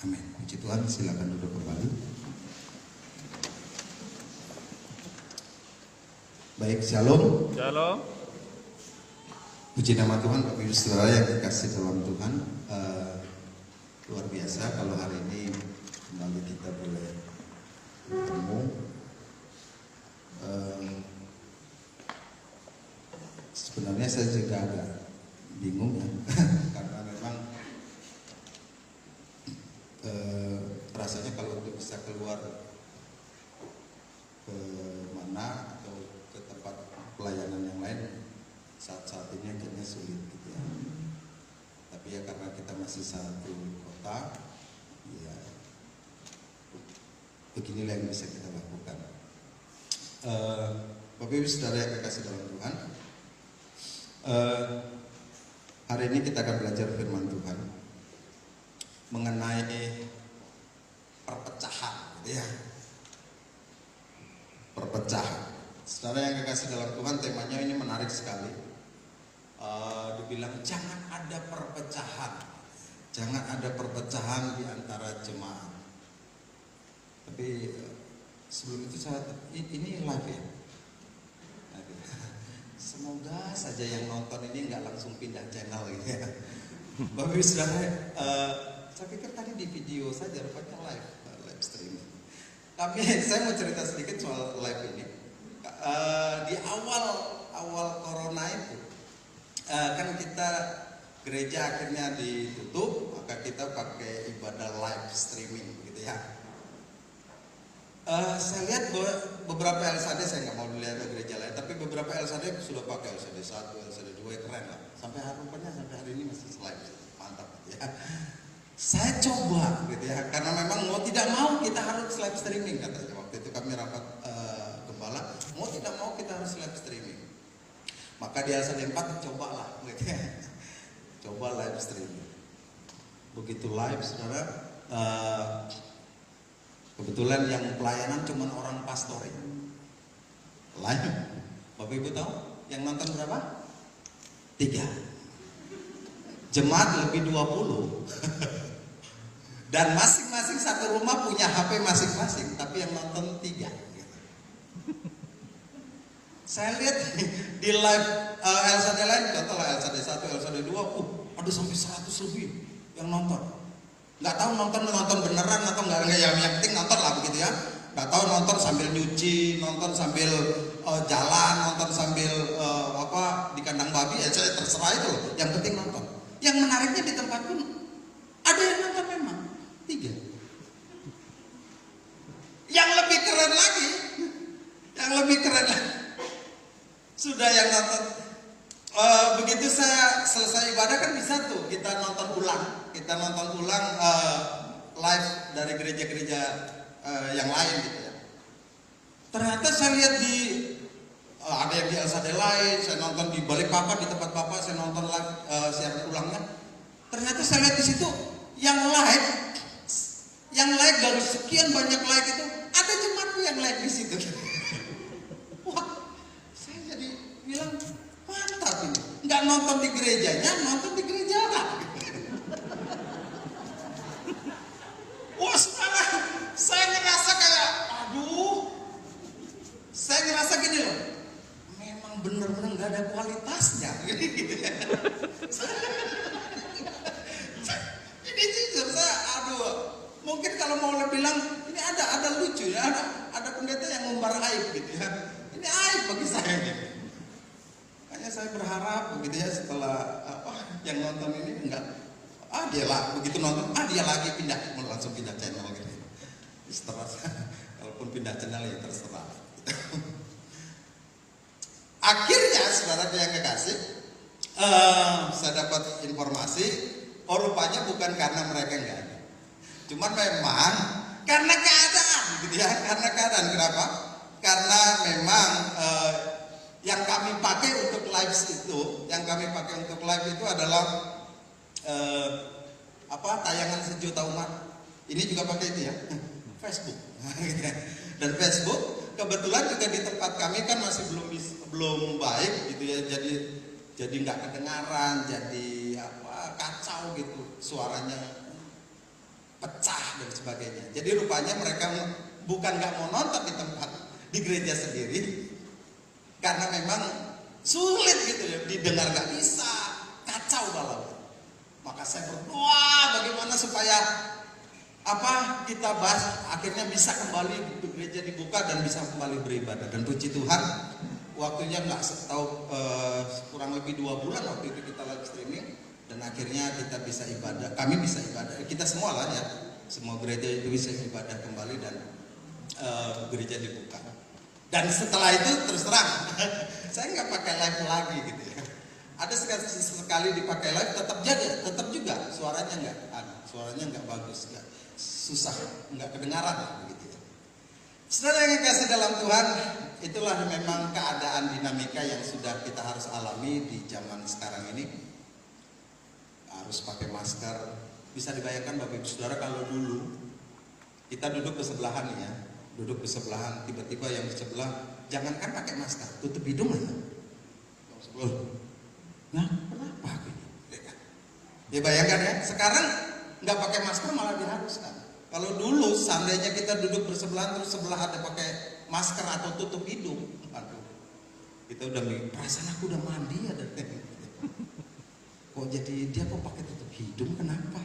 Amin. Puji Tuhan, silakan duduk kembali. Baik, shalom. Shalom. Puji nama Tuhan, Bapak Ibu Saudara yang dikasih dalam Tuhan. Luar biasa kalau hari ini kembali kita boleh bertemu. Sebenarnya saya juga agak bingung ya, karena memang rasanya kalau untuk bisa keluar ke mana atau ke tempat pelayanan yang lain saat ini kayaknya sulit gitu ya. Tapi ya karena kita masih satu kota, ya beginilah yang bisa kita lakukan. Bapak Ibu Saudara yang kekasih dalam Tuhan, hari ini kita akan belajar firman Tuhan mengenai perpecahan, gitu ya. Perpecahan. Saudara yang kekasih dalam Tuhan, temanya ini menarik sekali. Dibilang jangan ada perpecahan, jangan ada perpecahan di antara jemaat. Tapi sebelum itu ini live ya. Semoga saja yang nonton ini nggak langsung pindah channel gitu ya. Bapak Ibu Saudara, saya pikir tadi di video saja rupanya live streaming. Tapi saya mau cerita sedikit soal live ini. Di awal corona itu kan kita gereja akhirnya ditutup, maka kita pakai ibadah live streaming gitu ya. Saya lihat beberapa LSD, saya nggak mau lihat gereja lain, tapi beberapa LSD sudah pakai LSD 1, LSD 2, keren lah. Sampai hari ini masih live, mantap gitu ya. Saya coba gitu ya, karena memang mau tidak mau kita harus live streaming katanya. Waktu itu kami rapat gembala, mau tidak mau kita harus live streaming. Maka di LSD 4 cobalah gitu ya. Coba live streaming. Begitu live saudara, kebetulan yang pelayanan cuma orang pastoring. Live. Bapak Ibu tahu yang nonton berapa? 3. Jemaat lebih 20. Dan masing-masing satu rumah punya HP masing-masing, tapi yang nonton 3. Saya lihat di live LSD lain, contohlah LSD 1, LSD 2, ada sampai 100 lebih yang nonton. Nggak tahu nonton beneran atau nggak, yang penting nonton lah begitu ya. Nggak tahu nonton sambil nyuci, nonton sambil jalan, nonton sambil di kandang babi, ya saya terserah itu loh. Yang penting nonton. Yang menariknya di tempat pun ada yang nonton memang 3. Yang lebih keren lagi, sudah yang nonton. Begitu saya selesai ibadah kan bisa tuh kita nonton ulang live dari gereja-gereja yang lain gitu ya. Ternyata saya lihat ada yang di LSD lain, saya nonton di balik papan, di tempat bapak saya nonton live siaran ulangnya. Ternyata saya lihat di situ yang live dari sekian banyak live itu ada jemaatku yang live di situ. Wah, saya jadi bilang mantap ini. Nggak nonton di gerejanya, nonton di gereja lah. Wah, saya ngerasa kayak, saya ngerasa gini loh, memang bener-bener nggak ada kualitasnya. Ini jujur saya, mungkin kalau mau bilang ini ada lucu ya, ada pendeta yang ngumbar aib gitu ya. Ini aib bagi saya gitu. Makanya saya berharap begitu ya, setelah yang nonton ini enggak, dia lah begitu nonton, dia lagi langsung pindah channel gitu. Terserah, kalaupun pindah channel ya terserah. Akhirnya saudara yang kekasih, saya dapat informasi, rupanya bukan karena mereka enggak ada, cuman memang karena keadaan gitu ya, karena keadaan. Kenapa? Karena memang yang kami pakai untuk live itu adalah tayangan sejuta umat. Ini juga pakai itu ya, Facebook. Dan Facebook kebetulan juga di tempat kami kan masih belum baik gitu ya, jadi nggak kedengaran, jadi kacau gitu, suaranya pecah dan sebagainya. Jadi rupanya mereka bukan nggak mau nonton di gereja sendiri, karena memang sulit gitu ya, didengar nggak bisa, kacau balau. Maka saya berdoa bagaimana supaya kita bahas akhirnya bisa kembali gereja dibuka dan bisa kembali beribadah. Dan puji Tuhan, waktunya nggak setahu kurang lebih 2 bulan waktu itu kita live streaming, dan akhirnya kita bisa ibadah. Kami bisa ibadah, kita semua lah ya, semua gereja itu bisa ibadah kembali dan gereja dibuka. Dan setelah itu terus terang saya nggak pakai live lagi gitu ya. Ada sekali dipakai live, tetap juga suaranya nggak bagus, nggak susah, nggak kedengaran begitu ya. Saudara yang kasih dalam Tuhan, itulah memang keadaan dinamika yang sudah kita harus alami di zaman sekarang ini. Harus pakai masker. Bisa dibayangkan Bapak Ibu Saudara, kalau dulu kita duduk bersebelahan ya, tiba-tiba yang di sebelah jangankan pakai masker, tutup hidung aja. Nah, kenapa ini? Ya bayangkan ya, sekarang nggak pakai masker malah diharuskan. Kalau dulu seandainya kita duduk bersebelahan terus sebelah ada pakai masker atau tutup hidung, aduh, kita udah perasaan aku udah mandi ya, kok jadi dia kok pakai tutup hidung, kenapa?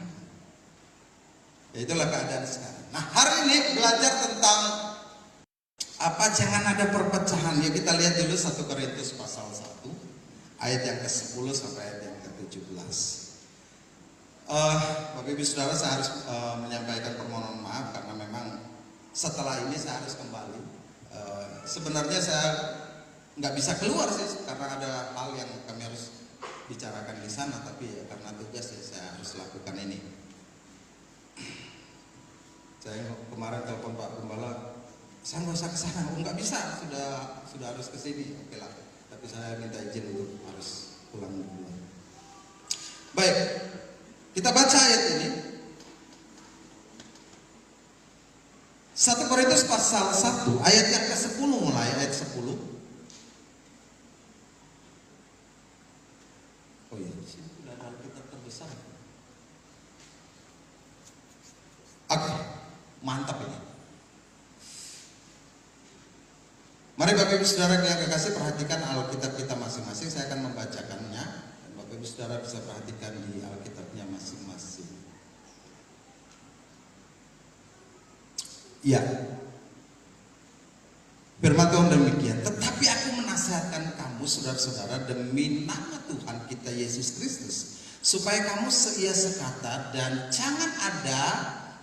Ya itulah keadaan sekarang. Nah, hari ini belajar tentang jangan ada perpecahan. Ya kita lihat dulu 1 Korintus pasal 1 ayat yang ke-10 sampai ayat yang ke-17. Bapak Ibu Saudara, saya harus menyampaikan permohonan maaf karena memang setelah ini saya harus kembali. Sebenarnya saya nggak bisa keluar sih karena ada hal yang kami harus bicarakan di sana, tapi ya karena tugas ya saya harus lakukan ini. Saya kemarin telepon Pak Gembala, saya nggak usah ke sana. Nggak bisa, sudah harus ke sini. Oke lah, tapi saya minta izin untuk harus pulang dulu. Baik, kita baca ayat ini. 1 Korintus pasal 1 ayat yang ke-10, mulai ayat 10. Oh iya, di sini sudah ada Alkitab terbesar. Oke, mantap ini. Mari Bapak Ibu Saudara yang kekasih, perhatikan Alkitab kita masing-masing. Saya akan membacakannya dan Bapak Ibu Saudara bisa perhatikan di Alkitabnya masing-masing. Ya, firman Tuhan demikian. Tetapi aku menasihatkan kamu saudara-saudara demi nama Tuhan kita Yesus Kristus, supaya kamu seia sekata dan jangan ada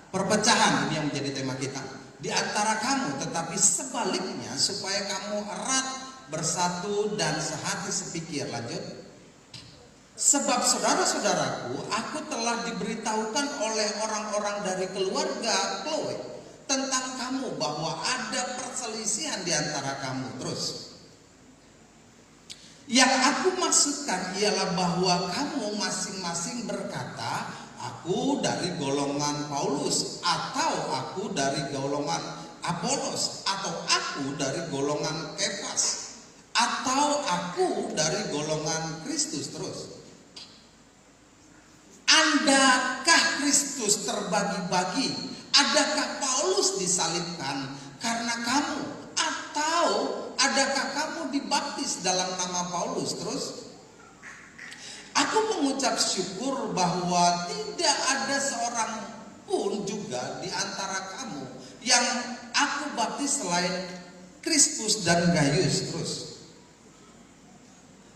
perpecahan. Ini yang menjadi tema kita di antara kamu, tetapi sebaliknya supaya kamu erat, bersatu dan sehati sepikir. Lanjut. Sebab saudara-saudaraku, aku telah diberitahukan oleh orang-orang dari keluarga Chloe tentang kamu bahwa ada perselisihan di antara kamu. Terus, yang aku maksudkan ialah bahwa kamu masing-masing berkata, aku dari golongan Paulus, atau aku dari golongan Apolos, atau aku dari golongan Kefas, atau aku dari golongan Kristus. Terus, andakah Kristus terbagi-bagi? Adakah Paulus disalibkan karena kamu? Atau adakah kamu dibaptis dalam nama Paulus? Terus, aku mengucap syukur bahwa tidak ada seorang pun juga di antara kamu yang aku baptis selain Krispus dan Gaius. Terus,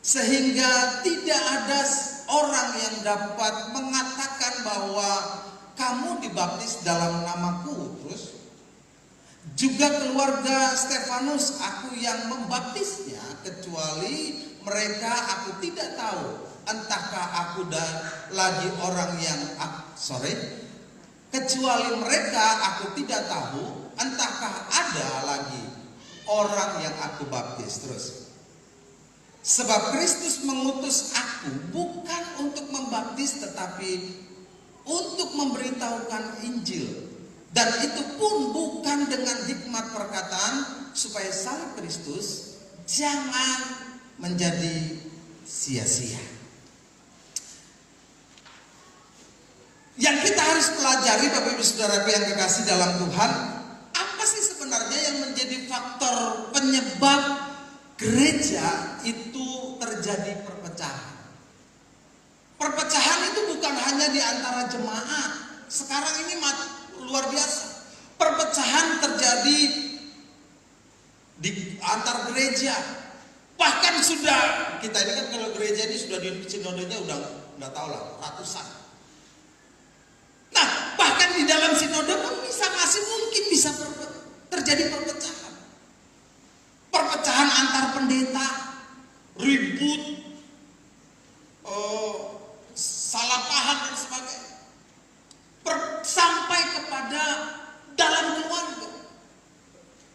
sehingga tidak ada orang yang dapat mengatakan bahwa kamu dibaptis dalam namaku. Terus, juga keluarga Stefanus aku yang membaptisnya, kecuali mereka aku tidak tahu. Entahkah aku lagi orang yang kecuali mereka aku tidak tahu, entahkah ada lagi orang yang aku baptis. Terus, sebab Kristus mengutus aku bukan untuk membaptis tetapi untuk memberitahukan Injil, dan itu pun bukan dengan hikmat perkataan, supaya salib Kristus jangan menjadi sia-sia. Yang kita harus pelajari pelajari Bapak Ibu Saudaraku yang kekasih dalam Tuhan, apa sih sebenarnya yang menjadi faktor penyebab gereja itu terjadi perpecahan? Perpecahan itu bukan hanya di antara jemaat. Sekarang ini luar biasa. Perpecahan terjadi di antar gereja. Bahkan sudah, kita ini kan kalau gereja ini sudah di sinodenya udah tahu lah, ratusan. Nah, bahkan di dalam sinode pun masih mungkin bisa terjadi perpecahan. Perpecahan antar pendeta, ribut, salah paham dan sebagainya. Sampai kepada dalam keluarga.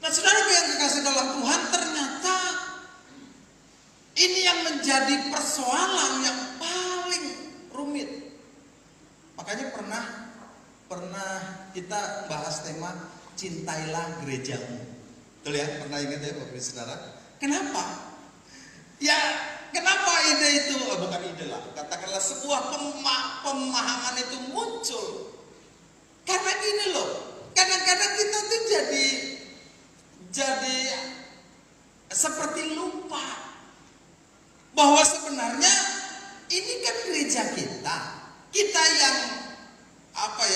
Nah, saudara yang dikasih dalam Tuhan, ternyata ini yang menjadi persoalan yang paling rumit. Makanya pernah kita bahas tema cintailah gerejamu. Betul ya? Pernah ingat ya Bapak Ibu Saudara? Kenapa? Ya, kenapa ide itu, bukan ide lah, katakanlah sebuah pemahaman itu muncul. Karena gini loh, kadang-kadang kita tuh jadi seperti lupa bahwa sebenarnya ini kan gereja kita yang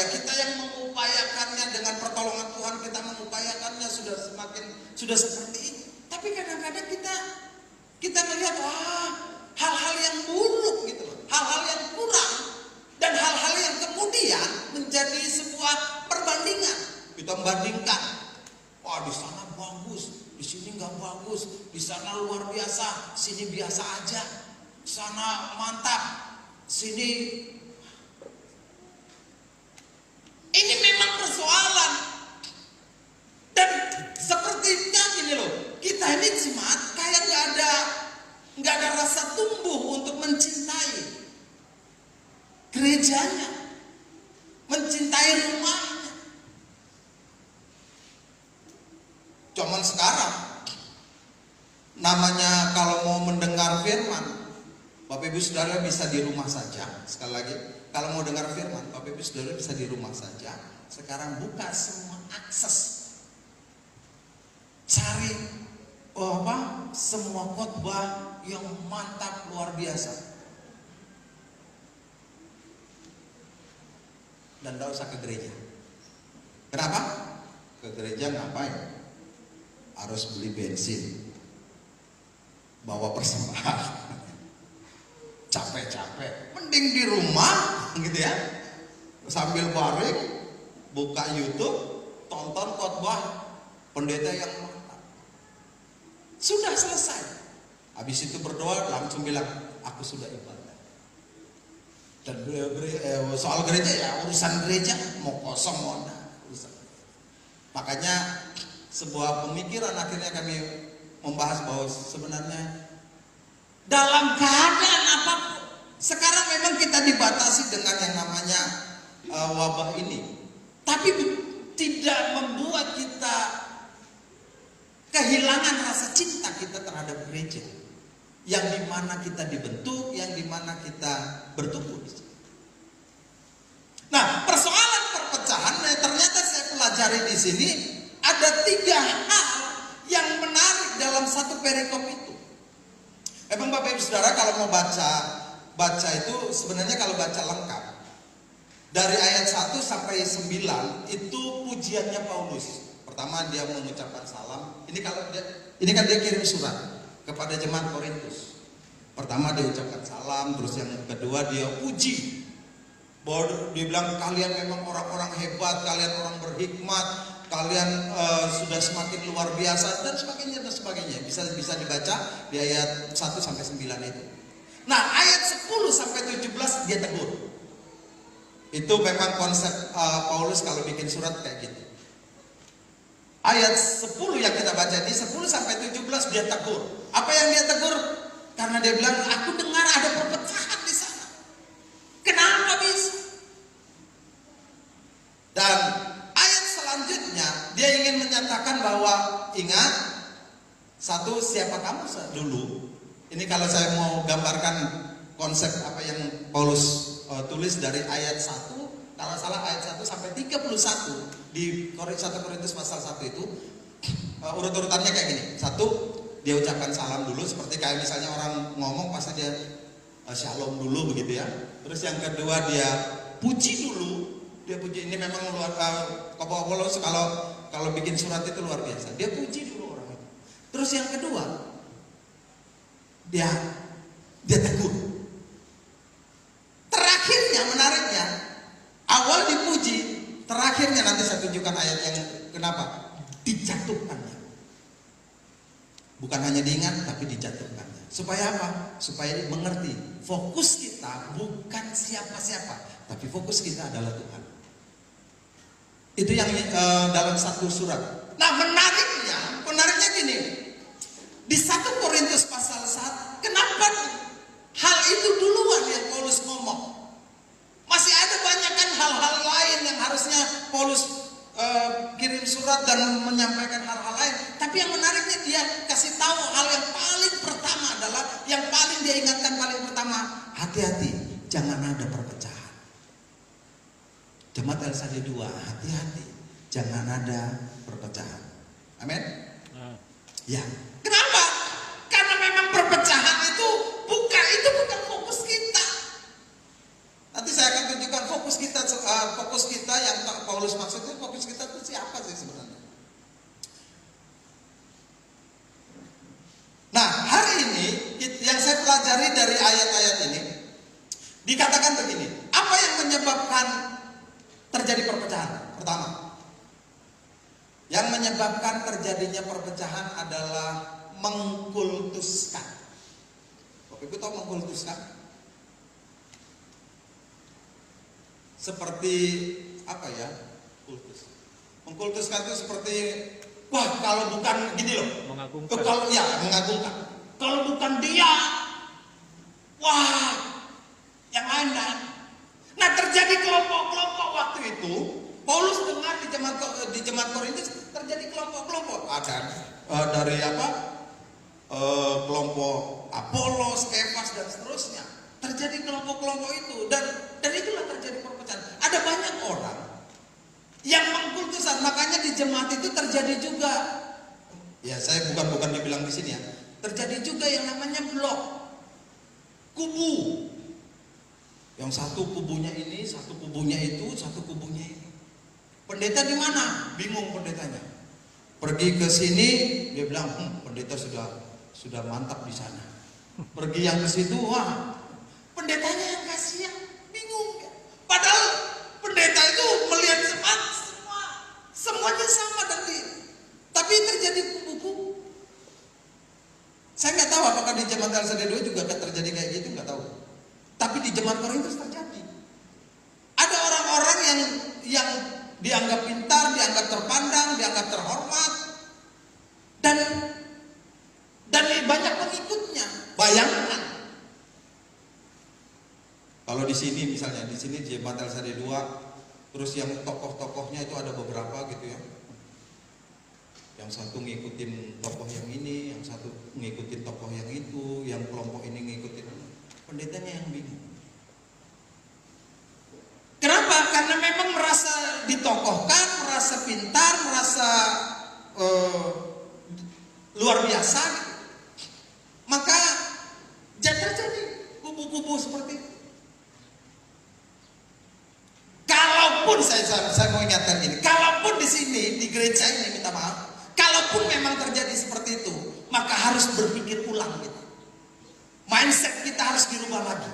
kita yang mengupayakannya dengan pertolongan Tuhan, kita mengupayakannya sudah seperti ini. Tapi kadang-kadang kita melihat hal-hal yang buruk gitu loh, hal-hal yang kurang dan hal-hal yang kemudian menjadi sebuah perbandingan. Kita membandingkan, di sana bagus, di sini nggak bagus, di sana luar biasa, sini biasa aja, di sana mantap, sini. Ini memang persoalan. Dan sepertinya gini loh, kita ini jemaat kayak nggak ada rasa tumbuh untuk mencintai gerejanya, mencintai rumahnya. Cuman sekarang namanya kalau mau mendengar firman, Bapak Ibu Saudara bisa di rumah saja. Sekali lagi, kalau mau dengar firman, Bapak Ibu Saudara bisa di rumah saja. Sekarang buka semua akses. Cari semua khotbah yang mantap luar biasa. Dan tidak usah ke gereja. Kenapa? Ke gereja ngapain? Harus beli bensin, bawa persembahan, capek-capek. Mending di rumah, gitu ya, sambil baring, buka YouTube, tonton khotbah pendeta yang mantap. Sudah selesai. Habis itu berdoa, langsung bilang, aku sudah ibadah. Dan soal gereja ya urusan gereja, mau kosong mau enggak urusan. Makanya sebuah pemikiran akhirnya kami membahas bahwa sebenarnya dalam keadaan apapun, sekarang memang kita dibatasi dengan yang namanya wabah ini, tapi tidak membuat kita kehilangan rasa cinta kita terhadap gereja, yang dimana kita dibentuk, yang dimana kita bertumbuh. Nah, persoalan perpecahan ternyata saya pelajari di sini ada 3 hal yang menarik dalam satu perikop itu. Emang Bapak Ibu Saudara kalau mau baca itu sebenarnya kalau baca lengkap dari ayat 1 sampai 9 itu pujiannya Paulus. Pertama dia mengucapkan salam. Ini kan dia kirim surat kepada jemaat Korintus. Pertama dia ucapkan salam, terus yang kedua dia puji. Bahwa dia bilang kalian memang orang-orang hebat, kalian orang berhikmat, kalian sudah semakin luar biasa dan sebagainya dan sebagainya. Bisa dibaca di ayat 1 sampai 9 itu. Nah, ayat 10 sampai 17 dia tegur. Itu memang konsep Paulus kalau bikin surat kayak gitu. Ayat 10 yang kita baca di 10 sampai 17 dia tegur. Apa yang dia tegur? Karena dia bilang, aku dengar ada perpecahan di sana. Kenapa bisa? Dan ayat selanjutnya dia ingin menyatakan bahwa ingat, satu, siapa kamu dulu. Ini kalau saya mau gambarkan konsep apa yang Paulus tulis dari ayat 1, kalau salah ayat 1 sampai 31 di 1 Korintus pasal 1 itu urut-urutannya kayak gini. 1, dia ucapkan salam dulu, seperti kayak misalnya orang ngomong pasti dia shalom dulu begitu ya. Terus yang kedua dia puji dulu. Dia puji, ini memang luar Paulus kalau bikin surat itu luar biasa. Dia puji dulu orang itu. Terus yang kedua dia tegur. Terakhirnya menariknya, awal dipuji, terakhirnya nanti saya tunjukkan ayat yang kenapa dijatuhkannya. Bukan hanya diingat tapi dijatuhkannya. Supaya apa? Supaya mengerti fokus kita bukan siapa-siapa, tapi fokus kita adalah Tuhan. Itu yang dalam satu surat. Nah menariknya gini. Di 1 Korintus pasal 1, kenapa hal itu duluan yang Paulus ngomong? Masih ada banyak kan hal-hal lain yang harusnya Paulus kirim surat dan menyampaikan hal-hal lain. Tapi yang menariknya dia kasih tahu hal yang paling pertama adalah, yang paling dia ingatkan paling pertama, hati-hati, jangan ada perpecahan. Jemaat LSD 2, hati-hati, jangan ada perpecahan. Amin. Ya. Kenapa? Karena memang perpecahan itu bukan fokus kita. Nanti saya akan tunjukkan fokus kita yang Paulus maksudnya, fokus kita itu siapa sih sebenarnya. Nah, hari ini yang saya pelajari dari ayat-ayat ini dikatakan begini, apa yang menyebabkan terjadi perpecahan? Pertama, yang menyebabkan terjadinya perpecahan adalah mengkultuskan. Bapak Ibu tahu mengkultuskan? Seperti apa ya? Kultus. Mengkultuskan itu seperti, wah kalau bukan gini loh. Mengagungkan. Mengagungkan. Kalau bukan dia, wah yang lain kan. Nah terjadi kelompok-kelompok waktu itu. Paulus dengar di jemaat Korintus terjadi kelompok-kelompok. Ada dari kelompok Apolos, Kefas dan seterusnya. Terjadi kelompok-kelompok itu dan itulah terjadi perpecahan. Ada banyak orang yang mengkultusan, makanya di jemaat itu terjadi juga. Ya saya bukan dibilang di sini ya. Terjadi juga yang namanya blok, kubu. Yang satu kubunya ini, satu kubunya itu, satu kubunya ini. Pendeta di mana? Bingung pendetanya. Pergi ke sini, dia bilang, pendeta sudah mantap di sana. Pergi yang ke situ, wah, pendetanya yang kasihan, bingung. Padahal pendeta itu melihat semuanya sama tapi terjadi kubu-kubu. Saya nggak tahu apakah di jemaat LSD 2 juga akan terjadi kayak gitu, nggak tahu. Tapi di jemaat Korintus terjadi. Ada orang-orang yang dianggap pintar, dianggap terpandang, dianggap terhormat, dan banyak pengikutnya. Bayangkan kalau di sini misalnya, di sini jemaat LSD 2, terus yang tokoh-tokohnya itu ada beberapa gitu ya. Yang satu ngikutin tokoh yang ini, yang satu ngikutin tokoh yang itu, yang kelompok ini ngikutin. Pendetanya yang bingung. Kenapa? Karena memang merasa ditokohkan, merasa pintar, merasa luar biasa. Maka jadi kubu-kubu seperti itu. Kalaupun saya mau ingatkan ini, kalaupun di sini di gereja ini minta maaf, kalaupun memang terjadi seperti itu, maka harus berpikir ulang kita. Mindset kita harus dirubah lagi.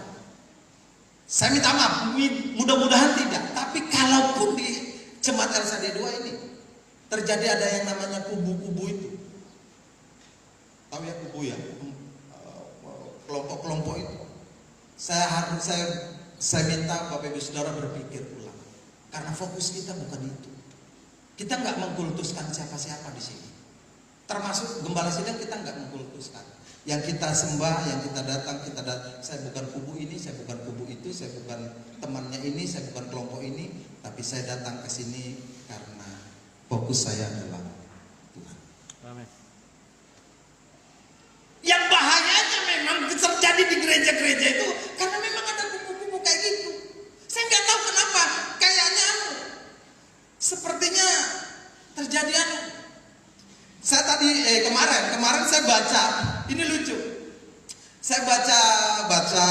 Saya minta maaf, mudah-mudahan tidak. Tapi kalaupun di jemaat LSD 2 ini terjadi ada yang namanya kubu-kubu itu, tahu ya kubu ya, kelompok-kelompok itu, saya minta Bapak Ibu Saudara berpikir ulang, karena fokus kita bukan itu. Kita nggak mengkultuskan siapa-siapa di sini. Termasuk gembala sidang kita nggak mengkultuskan. Yang kita sembah, yang kita datang. Saya bukan kubu ini, saya bukan kubu itu, saya bukan temannya ini, saya bukan kelompok ini. Tapi saya datang ke sini karena fokus saya adalah Tuhan. Amin. Yang bahayanya memang terjadi di gereja-gereja itu karena memang ada kubu-kubu kayak gitu. Saya nggak tahu kenapa. Kayaknya sepertinya terjadi saya tadi kemarin saya baca, ini lucu. Saya baca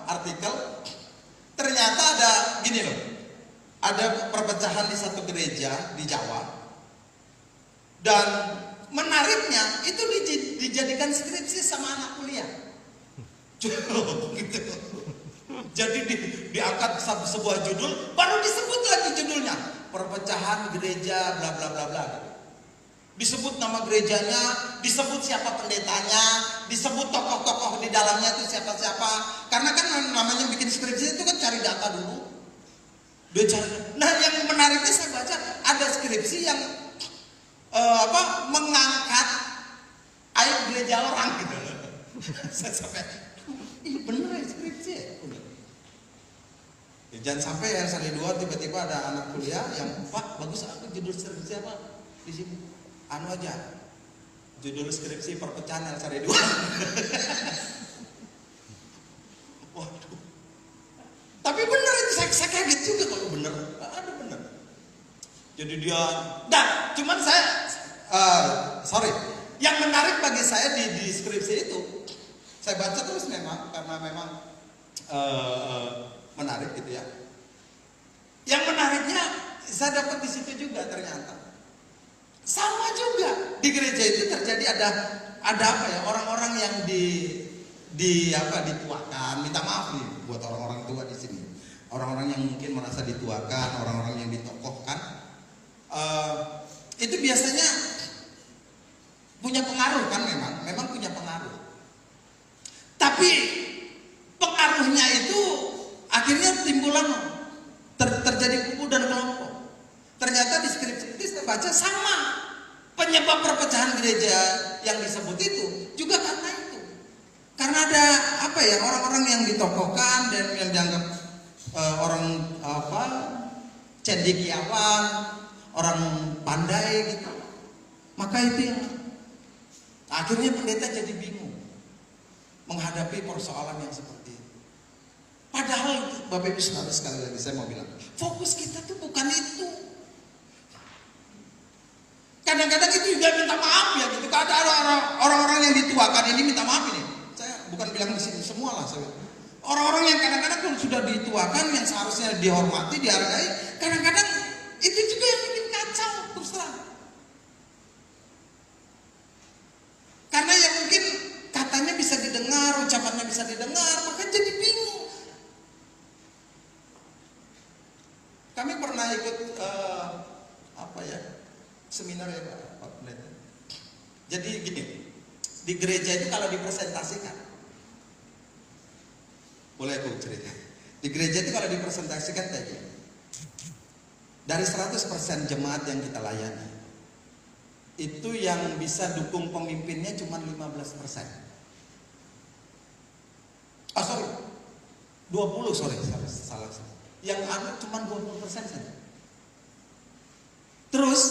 artikel, ternyata ada gini loh. Ada perpecahan di satu gereja di Jawa. Dan menariknya itu dijadikan skripsi sama anak kuliah. Gitu. Jadi diangkat sebuah judul, baru disebut lagi judulnya, perpecahan gereja bla bla bla bla. Disebut nama gerejanya, disebut siapa pendetanya, disebut tokoh-tokoh di dalamnya itu siapa-siapa. Karena kan namanya bikin skripsi itu kan cari data dulu. Nah, yang menariknya saya baca ada skripsi yang mengangkat aib gereja orang gitu. Saya sampai, bener ya skripsi ya? Jangan sampai yang seri dua tiba-tiba ada anak kuliah yang, Pak, bagus aku judul skripsi apa di sini? Anu aja, judul skripsi perpecahan yang seri dua. Waduh. Tapi bener itu, saya kaget juga kalau bener. Ada bener. Jadi dia, cuman saya, yang menarik bagi saya di skripsi itu, saya baca terus memang, karena memang menarik gitu ya. Yang menariknya, saya dapat di situ juga ternyata. Sama juga di gereja itu terjadi ada apa ya, orang-orang yang dituakan, minta maaf nih buat orang-orang tua di sini, orang-orang yang mungkin merasa dituakan, orang-orang yang ditokohkan, itu biasanya punya pengaruh kan, memang punya pengaruh. Tapi pengaruhnya itu akhirnya timbulan terjadi kubu dan kelompok. Ternyata di skripsi itu saya baca sama penyebab perpecahan gereja yang disebut itu juga karena itu. Karena ada orang-orang yang ditokohkan dan yang dianggap orang cendekiawan, orang pandai gitu. Maka itu yang akhirnya pendeta jadi bingung menghadapi persoalan yang seperti itu. Padahal Bapak Ibu Saudara, sekali lagi saya mau bilang, fokus kita tuh bukan itu. Kadang-kadang itu juga minta maaf ya gitu. Ada orang-orang yang dituakan ini minta maaf ini. Saya bukan bilang di sini semua lah saya. Orang-orang yang kadang-kadang kalau sudah dituakan yang seharusnya dihormati, dihargai, kadang-kadang itu juga yang bikin kacau terus terang. Karena yang mungkin katanya bisa didengar, ucapannya bisa didengar, maka jadi bingung. Kami pernah ikut seminar ya Pak Pendeta. Jadi gini, di gereja itu kalau dipresentasikan, boleh aku cerita. Di gereja itu kalau dipresentasikan kayak gini, dari 100% jemaat yang kita layani, itu yang bisa dukung pemimpinnya cuma 15%. Sorry, 20, salah. Yang ada cuma 20% saja. Terus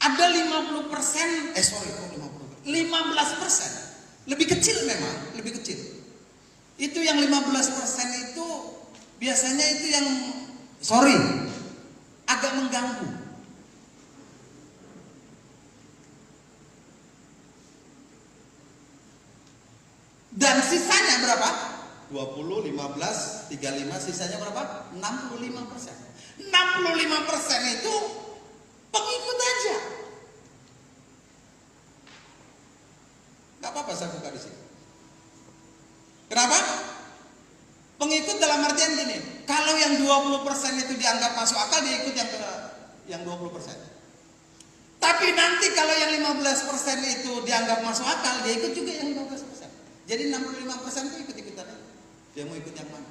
ada 15%, 15%, lebih kecil memang, lebih kecil. Itu yang 15% itu biasanya itu yang agak mengganggu. Dan sisanya berapa? 20, 15, 35, sisanya berapa? 65%. 65% itu pengikut aja. Gak apa-apa saya buka di sini. Kenapa? Pengikut dalam artian gini, kalau yang 20% itu dianggap masuk akal, dia ikut yang 20%. Tapi nanti kalau yang 15% itu dianggap masuk akal, dia ikut juga yang 15%. Jadi 65% itu ikut-ikutan. Dia mau ikut yang mana?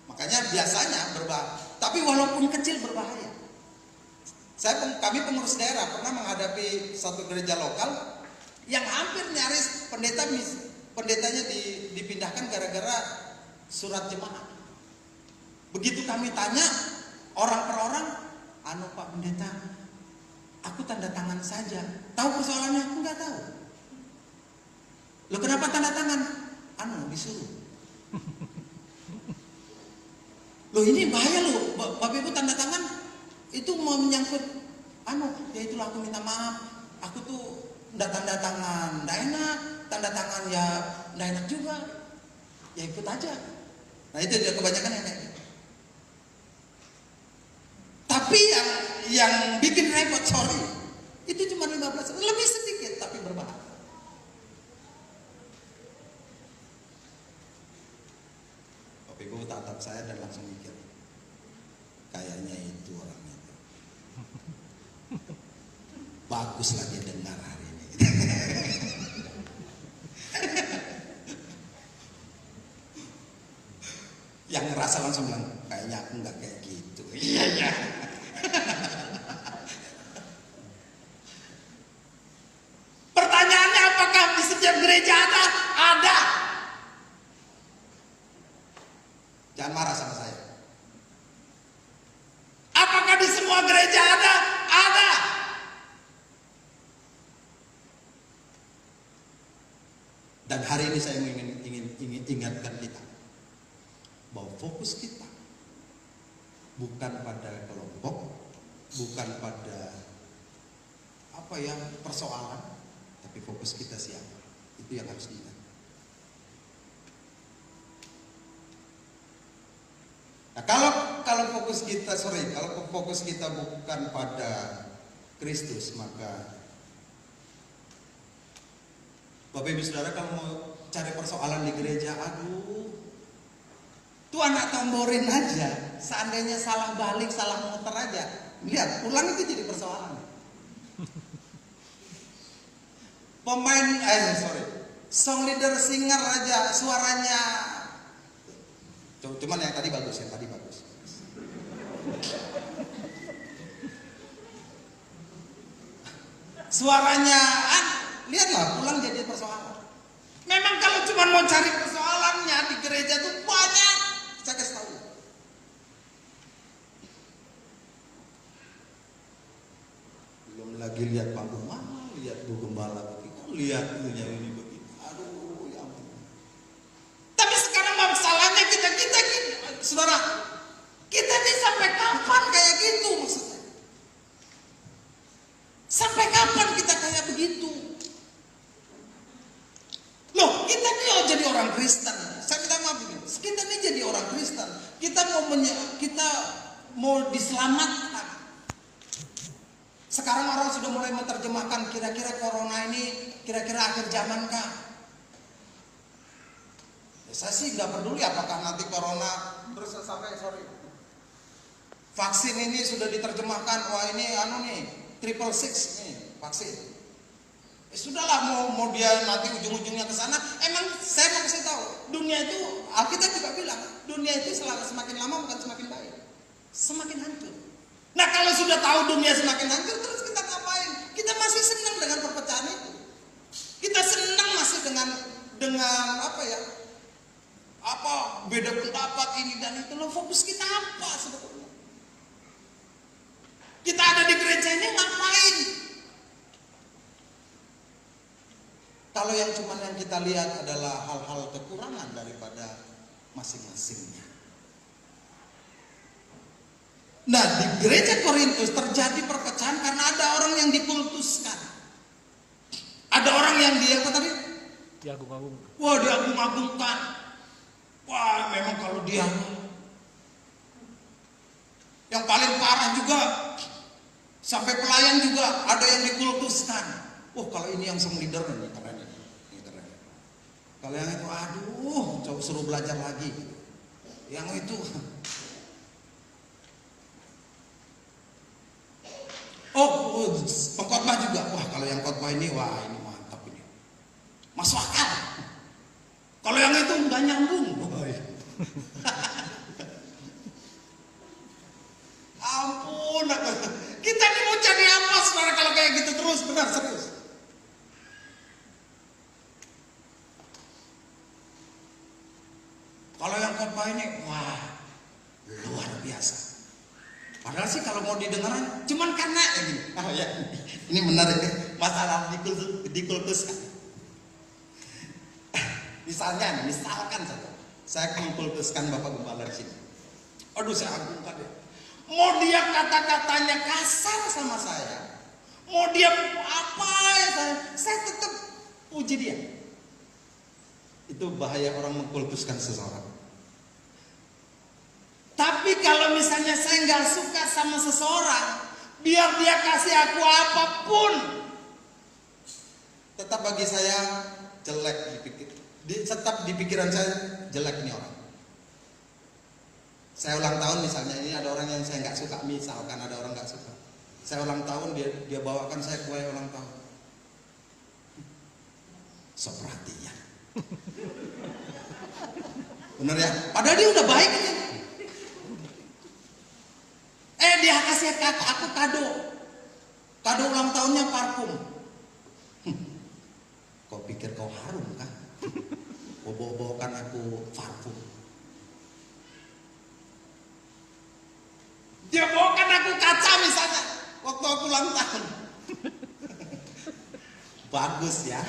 Makanya biasanya berbahaya. Tapi walaupun kecil berbahaya. Kami pengurus daerah pernah menghadapi satu gereja lokal yang hampir nyaris pendetanya dipindahkan gara-gara surat jemaat. Begitu kami tanya orang per orang, Pak Pendeta, aku tanda tangan saja. Tahu persoalannya? Aku nggak tahu. Loh kenapa tanda tangan? Disuruh. Loh ini bahaya loh, Bapak Ibu tanda tangan itu mau menyangkut ya itulah aku minta maaf, aku tuh nggak tanda tangan, nggak enak, tanda tangan ya nggak enak juga, ya ikut aja. Nah itu dia kebanyakan yang kayak gitu. Tapi yang bikin repot, sorry, itu cuma 15, lebih sedikit tapi berbahaya. Bapak Ibu tatap saya dan langsung mikir, kayaknya itu orang itu. Bagus lagi dengar hari ini. Yang ngerasa langsung bilang, kayaknya aku nggak kayak gitu. Iya. Pertanyaannya, apakah di setiap gereja ada? Ada. Jangan marah sama saya. Apakah di semua gereja ada? Ada. Dan hari ini saya ingin ingatkan kita bahwa fokus kita bukan pada kelompok, bukan pada persoalan, tapi fokus kita siapa. Itu yang harus diingat. Nah, kalau fokus kita bukan pada Kristus, maka Bapak Ibu Saudara kalau mau cari persoalan di gereja, tuh anak tamborin aja, seandainya salah balik, salah muter aja, lihat pulang itu jadi persoalan. Song leader singer aja suaranya, cuman yang tadi bagus. Suaranya, lihatlah pulang jadi persoalan. Memang kalau cuma mau cari persoalannya di gereja tuh banyak, saya kasih tahu. Belum lagi lihat panggung mana, lihat Bu Gembala begitu, lihat itunya ini begitu. Aduh, ya ampun. Tapi sekarang masalahnya kita saudara, kita ini sampai kapan kayak gitu maksudnya? Sampai kapan kita kayak begitu? Loh, kita ini jadi orang Kristen. Saya minta maaf ini. Kita ini jadi orang Kristen. Kita mau diselamatkan. Sekarang orang sudah mulai menerjemahkan kira-kira corona ini kira-kira akhir zaman kah? Ya, saya sih nggak peduli apakah nanti corona terus vaksin ini sudah diterjemahkan. Wah ini nih 666 nih vaksin. Sudahlah mau dia nanti ujung-ujungnya ke sana. Emang saya mau kasih tahu, dunia itu Alkitab juga bilang, dunia itu semakin lama bukan semakin baik, semakin hancur. Nah kalau sudah tahu dunia semakin hancur, terus kita ngapain? Kita masih senang dengan perpecahan itu. Kita senang masih dengan beda pendapat ini dan itu. Loh, fokus kita apa sebetulnya? Kita ada di gereja ini ngapain? Kalau yang kita lihat adalah hal-hal kekurangan daripada masing-masingnya. Nah, di gereja Korintus terjadi perpecahan karena ada orang yang dikultuskan. Ada orang yang diagung-agungkan. Wah, diagung-agungkan. Wah, memang kalau dia yang paling parah juga, sampai pelayan juga ada yang dikultuskan. Kalau ini yang song leader nih keren. Kalau yang itu, coba suruh belajar lagi. Yang itu, pengkhotbah juga. Wah, kalau yang khotbah ini, ini mantap ini. Masuk akal. Kalau yang itu nggak nyambung. Ampun, kita ini mau cari apa saudara kalau kayak gitu terus, benar serius. Kalau yang khotbah ini, luar biasa. Padahal sih kalau mau didengarkan, cuman karena ini menarik ya, masalah dikultuskan. Misalkan saja, saya mengkultuskan Bapak Gembala di sini. Saya agungkan ya. Mau dia kata-katanya kasar sama saya, mau dia apa ya saya tetap puji dia. Itu bahaya orang mengkultuskan seseorang. Tapi kalau misalnya saya nggak suka sama seseorang, biar dia kasih aku apapun, tetap bagi saya jelek tetap di pikiran saya jelek nih orang. Saya ulang tahun misalnya, ini ada orang yang saya nggak suka, misalkan ada orang nggak suka. Saya ulang tahun, dia bawakan saya kue ulang tahun. So perhatian. Bener ya? Padahal dia udah baik ya. Dia kasih aku kado. Kado ulang tahunnya parfum. Kau pikir kau harum kan? Kau bawa-bawakan aku parfum. Dia bawakan aku kaca misalnya waktu aku ulang tahun. Bagus ya.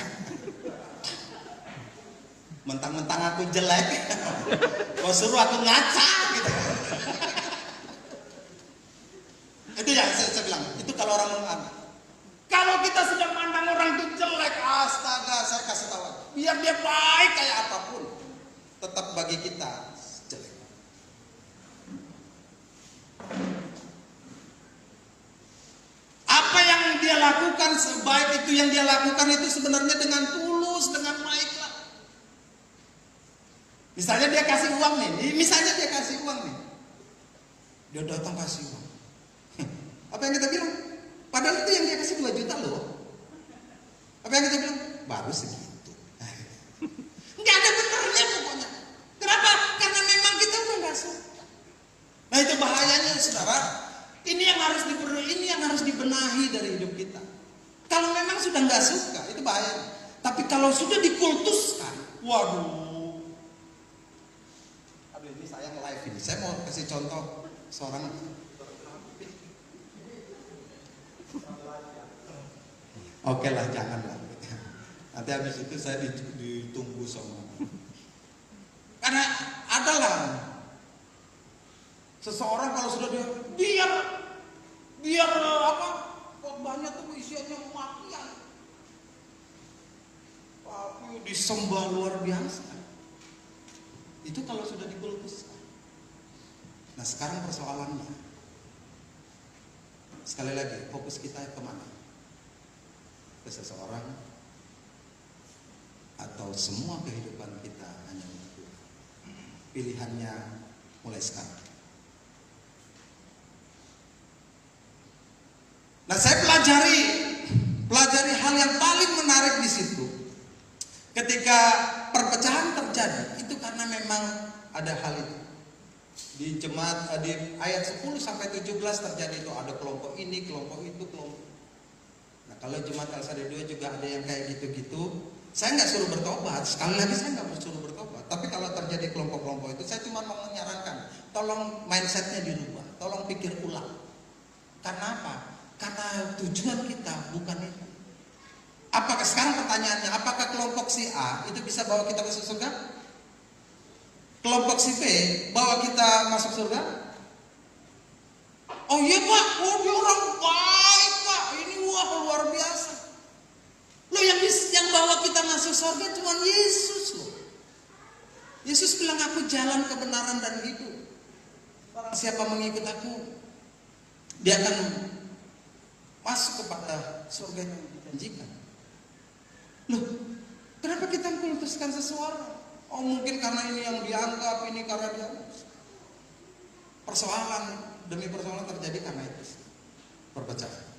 Mentang-mentang aku jelek, kau suruh aku ngaca gitu. Itu ya saya bilang, itu kalau orang menganggap. Kalau kita sudah mandang orang itu jelek, astaga, saya kasih tahu, biar dia baik kayak apapun, tetap bagi kita jelek. Apa yang dia lakukan, sebaik itu yang dia lakukan itu sebenarnya dengan tulus, dengan baik lah. Misalnya dia kasih uang nih, dia datang kasih uang. Apa yang kita bilang? Padahal itu yang dia kasih 2 juta loh. Apa yang kita bilang? Baru segitu. Nggak ada benernya pokoknya. Kenapa? Karena memang kita udah nggak suka. Nah itu bahayanya saudara. Ini yang harus dibenahi dari hidup kita. Kalau memang sudah nggak suka, itu bahaya. Tapi kalau sudah dikultuskan, waduh. Aduh ini saya live ini. Saya mau kasih contoh seorang. Oke lah, janganlah. Nanti habis itu saya ditunggu sama. Karena adalah seseorang kalau sudah biar apa? Khotbahnya tuh isinya kematian. Tapi disembah luar biasa. Itu kalau sudah dikultuskan. Nah sekarang persoalannya, sekali lagi fokus kita kemana? Ke seseorang atau semua kehidupan kita hanya itu. Pilihannya mulai sekarang. Nah saya pelajari hal yang paling menarik di situ. Ketika perpecahan terjadi, itu karena memang ada hal itu. Di jemaat di ayat 10 sampai 17 terjadi itu ada kelompok ini, kelompok itu, kelompok. Nah kalau jemaat Al-Sadar 2 juga ada yang kayak gitu-gitu. Saya nggak suruh bertobat, sekali lagi saya nggak suruh bertobat. Tapi kalau terjadi kelompok-kelompok itu, saya cuma mau menyarankan, tolong mindsetnya dirubah, tolong pikir ulang. Karena apa? Karena tujuan kita bukan itu. Apakah sekarang pertanyaannya, apakah kelompok si A itu bisa bawa kita ke surga? Kelompok si B bawa kita masuk surga? Oh iya Pak, oh dia orang baik Pak, ini wah luar biasa. Loh yang bawa kita masuk surga cuma Yesus loh. Yesus bilang aku jalan kebenaran dan hidup. Barang siapa mengikut aku, dia akan masuk kepada surga yang dijanjikan. Loh, kenapa kita mengkultuskan seseorang? Oh mungkin karena ini yang dianggap, ini karena dia. Persoalan demi persoalan terjadi karena itu. Perpecahan.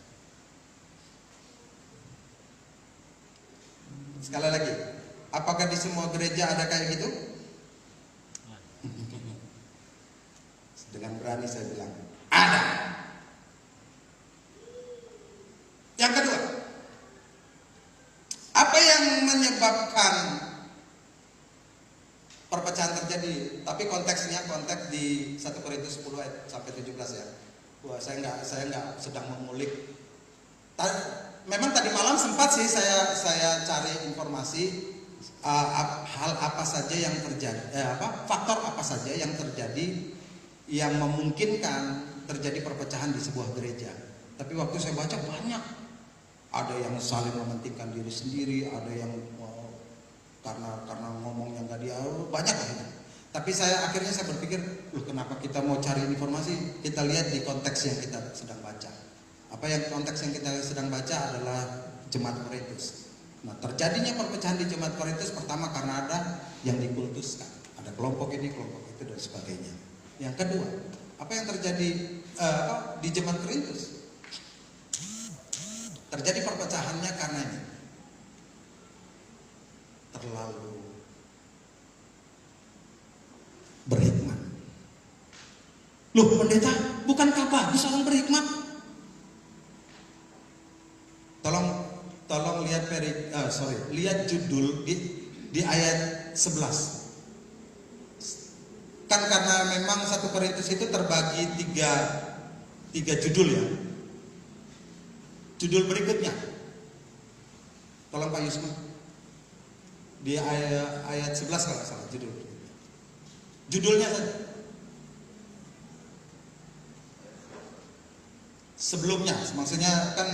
Sekali lagi, apakah di semua gereja ada kayak gitu? Dengan berani saya bilang, ada. Yang kedua, apa yang menyebabkan perpecahan terjadi? Tapi konteksnya konteks di 1 Korintus 10 ayat sampai 17 ya. Wah, saya nggak sedang mengulik. Memang tadi malam sempat sih saya cari informasi hal apa saja yang terjadi, faktor apa saja yang terjadi yang memungkinkan terjadi perpecahan di sebuah gereja. Tapi waktu saya baca banyak, ada yang saling mementingkan diri sendiri, ada yang karena ngomong yang tadi banyak lah itu. Tapi akhirnya saya berpikir, loh kenapa kita mau cari informasi? Kita lihat di konteks yang kita sedang baca. Apa yang konteks yang kita sedang baca adalah Jemaat Korintus. Nah, terjadinya perpecahan di Jemaat Korintus pertama karena ada yang dikultuskan, ada kelompok ini, kelompok itu dan sebagainya. Yang kedua, apa yang terjadi di Jemaat Korintus? Terjadi perpecahannya karena ini terlalu berhikmat. Loh pendeta, bukankah bagus orang berhikmat? Tolong lihat lihat judul di ayat 11. Kan karena memang 1 Korintus itu terbagi tiga judul ya. Judul berikutnya, tolong Pak Yusma, di ayat 11 kalau nggak salah judulnya saja. Sebelumnya, maksudnya kan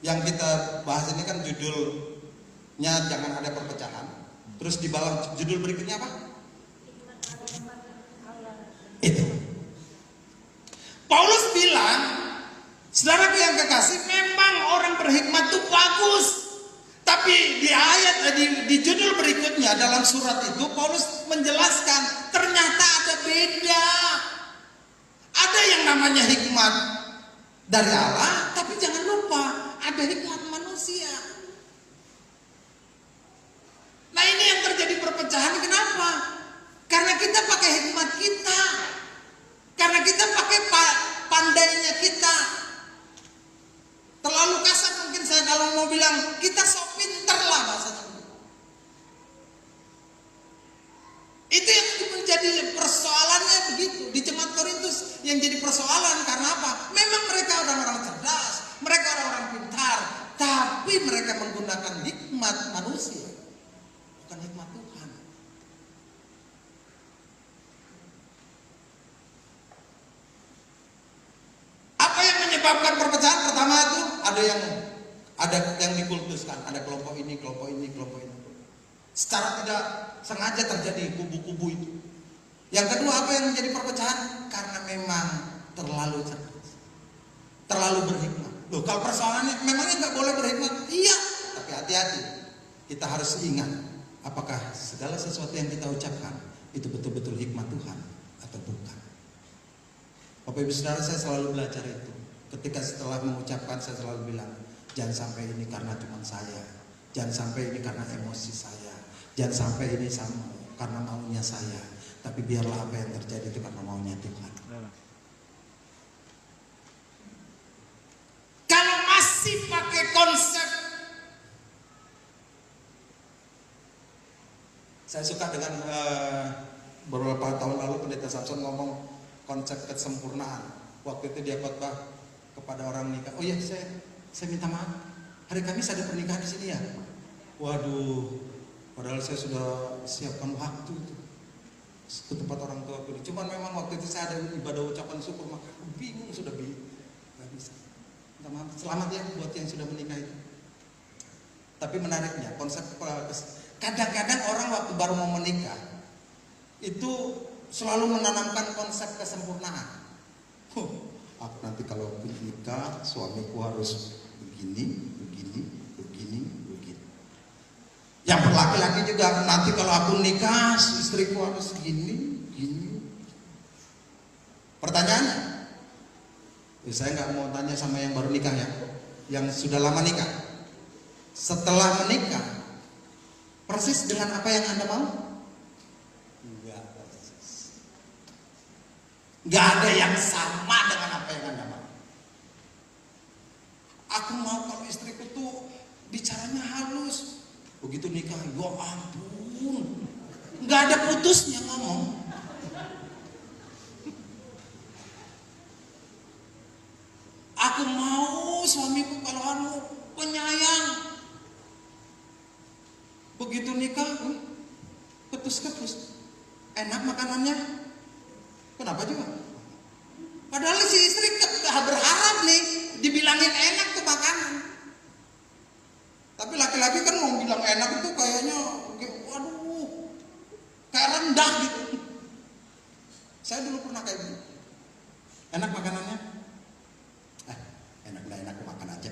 yang kita bahas ini kan judulnya jangan ada perpecahan. Terus di bawah judul berikutnya apa? Itu. Paulus bilang, saudaraku yang kekasih, memang orang berhikmat itu bagus. Tapi di judul berikutnya dalam surat itu Paulus menjelaskan ternyata ada beda. Ada yang namanya hikmat dari Allah, tapi jangan lupa ada hikmat manusia. Nah ini yang terjadi perpecahan, kenapa? Karena kita pakai hikmat kita, karena kita pakai pandainya kita. Terlalu kasar mungkin saya kalau mau bilang kita sok pinter lah bahasanya. Itu yang menjadi persoalannya begitu di Jemaat Korintus, yang jadi persoalan karena apa? Memang mereka orang-orang cerdas, mereka orang-orang pintar, tapi mereka menggunakan hikmat manusia, bukan hikmat Tuhan. Apa yang menyebabkan perpecahan? Pertama itu ada yang dikultuskan, ada kelompok ini, kelompok ini, kelompok ini. Secara tidak sengaja terjadi kubu-kubu itu. Yang kedua, apa yang menjadi perpecahan? Karena memang terlalu cerdas, terlalu berhikmat. Loh, kalau persoalannya memangnya nggak boleh berhikmat? Iya, tapi hati-hati. Kita harus ingat, apakah segala sesuatu yang kita ucapkan itu betul-betul hikmat Tuhan atau bukan. Bapak Ibu Saudara, saya selalu belajar itu. Ketika setelah mengucapkan, saya selalu bilang, jangan sampai ini karena cuma saya, jangan sampai ini karena emosi saya, jangan sampai ini karena maunya saya, tapi biarlah apa yang terjadi itu karena maunya Tuhan. Kalau masih pakai konsep, saya suka dengan beberapa tahun lalu Pendeta Samson ngomong konsep kesempurnaan. Waktu itu dia khotbah kepada orang nikah. Oh iya, saya minta maaf. Hari Kamis ada pernikahan di sini ya. Waduh, padahal saya sudah siapkan waktu itu ke tempat orang tua aku. Cuman memang waktu itu saya ada ibadah ucapan syukur, maka aku bingung sudah nggak bisa. Minta maaf. Selamat ya buat yang sudah menikah itu. Tapi menariknya konsep kadang-kadang orang waktu baru mau menikah itu selalu menanamkan konsep kesempurnaan. Aku nanti kalau aku nikah suamiku harus begini. Yang laki-laki juga nanti kalau aku nikah istriku harus gini. Pertanyaannya, saya nggak mau tanya sama yang baru nikah ya, yang sudah lama nikah. Setelah menikah, persis dengan apa yang Anda mau? Enggak persis. Enggak ada yang sama dengan apa yang Anda mau. Aku mau kalau istriku tuh bicaranya halus. Begitu nikah, ya ampun, nggak ada putusnya ngomong. Aku mau suamiku kalau penyayang. Begitu nikah, ketus-ketus, enak makanannya. Kenapa juga? dibilangin enak tuh makanan. Tapi laki-laki kan mau bilang enak itu kayaknya, waduh, kayak rendah gitu. Saya dulu pernah kayak gitu. Enak makanannya? Enak gak enak, aku makan aja.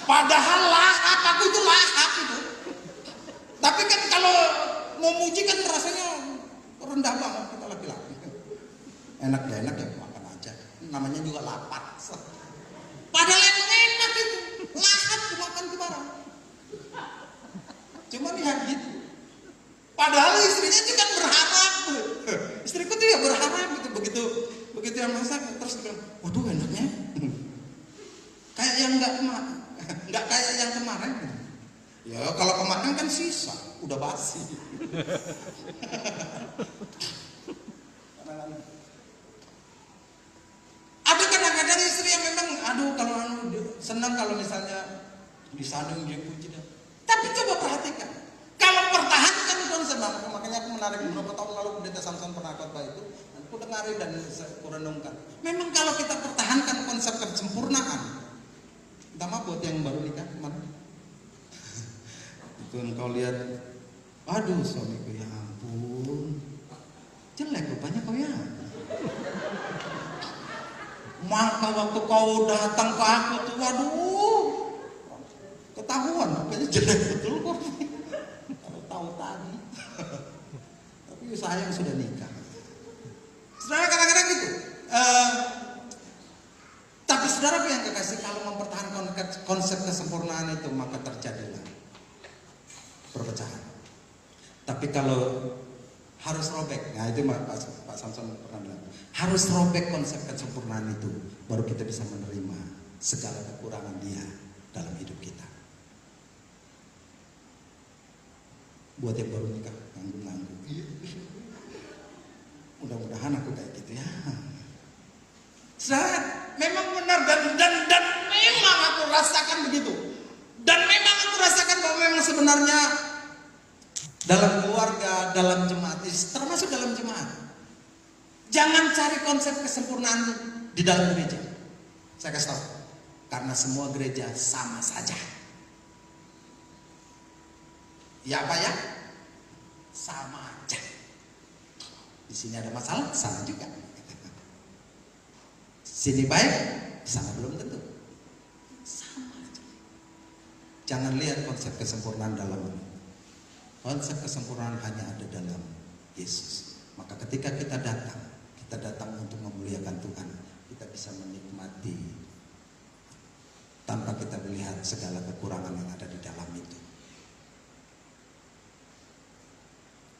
Padahal lahap, aku itu lahap itu. Tapi kan kalau mau muji kan rasanya rendah banget kita laki-laki. Enak gak enak ya makan aja. Namanya juga lapar. Padahal emang enak itu. Lahap makan tuh barang. Cuma lihat gitu. Padahal istrinya juga berharap. Istriku tuh ya berharap gitu. Begitu yang masak terus bilang, waduh enaknya. Kayak yang nggak kayak yang kemarin. Ya kalau kemarin kan sisa, udah basi. Ada kadang-kadang istri yang memang, aduh kalau senang kalau misalnya disandung dia puji. Tapi coba perhatikan, kalau pertahankan konsep, makanya aku menarik beberapa tahun lalu Pendeta Samson pernah khotbah itu, aku dengarin dan aku renungkan. Memang kalau kita pertahankan konsep kesempurnaan, terutama buat yang baru nikah kemarin, itu engkau lihat, aduh suamiku ya ampun, jelek rupanya kau ya. Maka waktu kau datang ke aku tuh, waduh, ketahuan rupanya jelek betul kok. Kalau tahu tadi. Tapi saya yang sudah nikah. Saudara kadang-kadang gitu. Tapi saudara yang kekasih, kalau mempertahankan konsep kesempurnaan itu maka terjadilah perpecahan. Tapi kalau harus robek, nah itu Pak Samson pernah bilang, harus robek konsep kesempurnaan itu, baru kita bisa menerima segala kekurangan dia dalam hidup kita. Buat yang baru nikah, nanggung-nanggung. Mudah-mudahan aku kayak gitu ya. Saat memang benar dan memang aku rasakan begitu. Dan memang aku rasakan bahwa memang sebenarnya dalam keluarga, dalam jemaat, termasuk dalam jemaat, jangan cari konsep kesempurnaan di dalam gereja. Saya kasih tahu, karena semua gereja sama saja. Ya apa ya? Sama aja. Di sini ada masalah, sama juga. Sini baik, sana belum tentu. Sama aja. Jangan lihat konsep kesempurnaan dalam ini. Konsep kesempurnaan hanya ada dalam Yesus. Maka ketika kita datang untuk memuliakan Tuhan, kita bisa menikmati tanpa kita melihat segala kekurangan yang ada di dalam itu.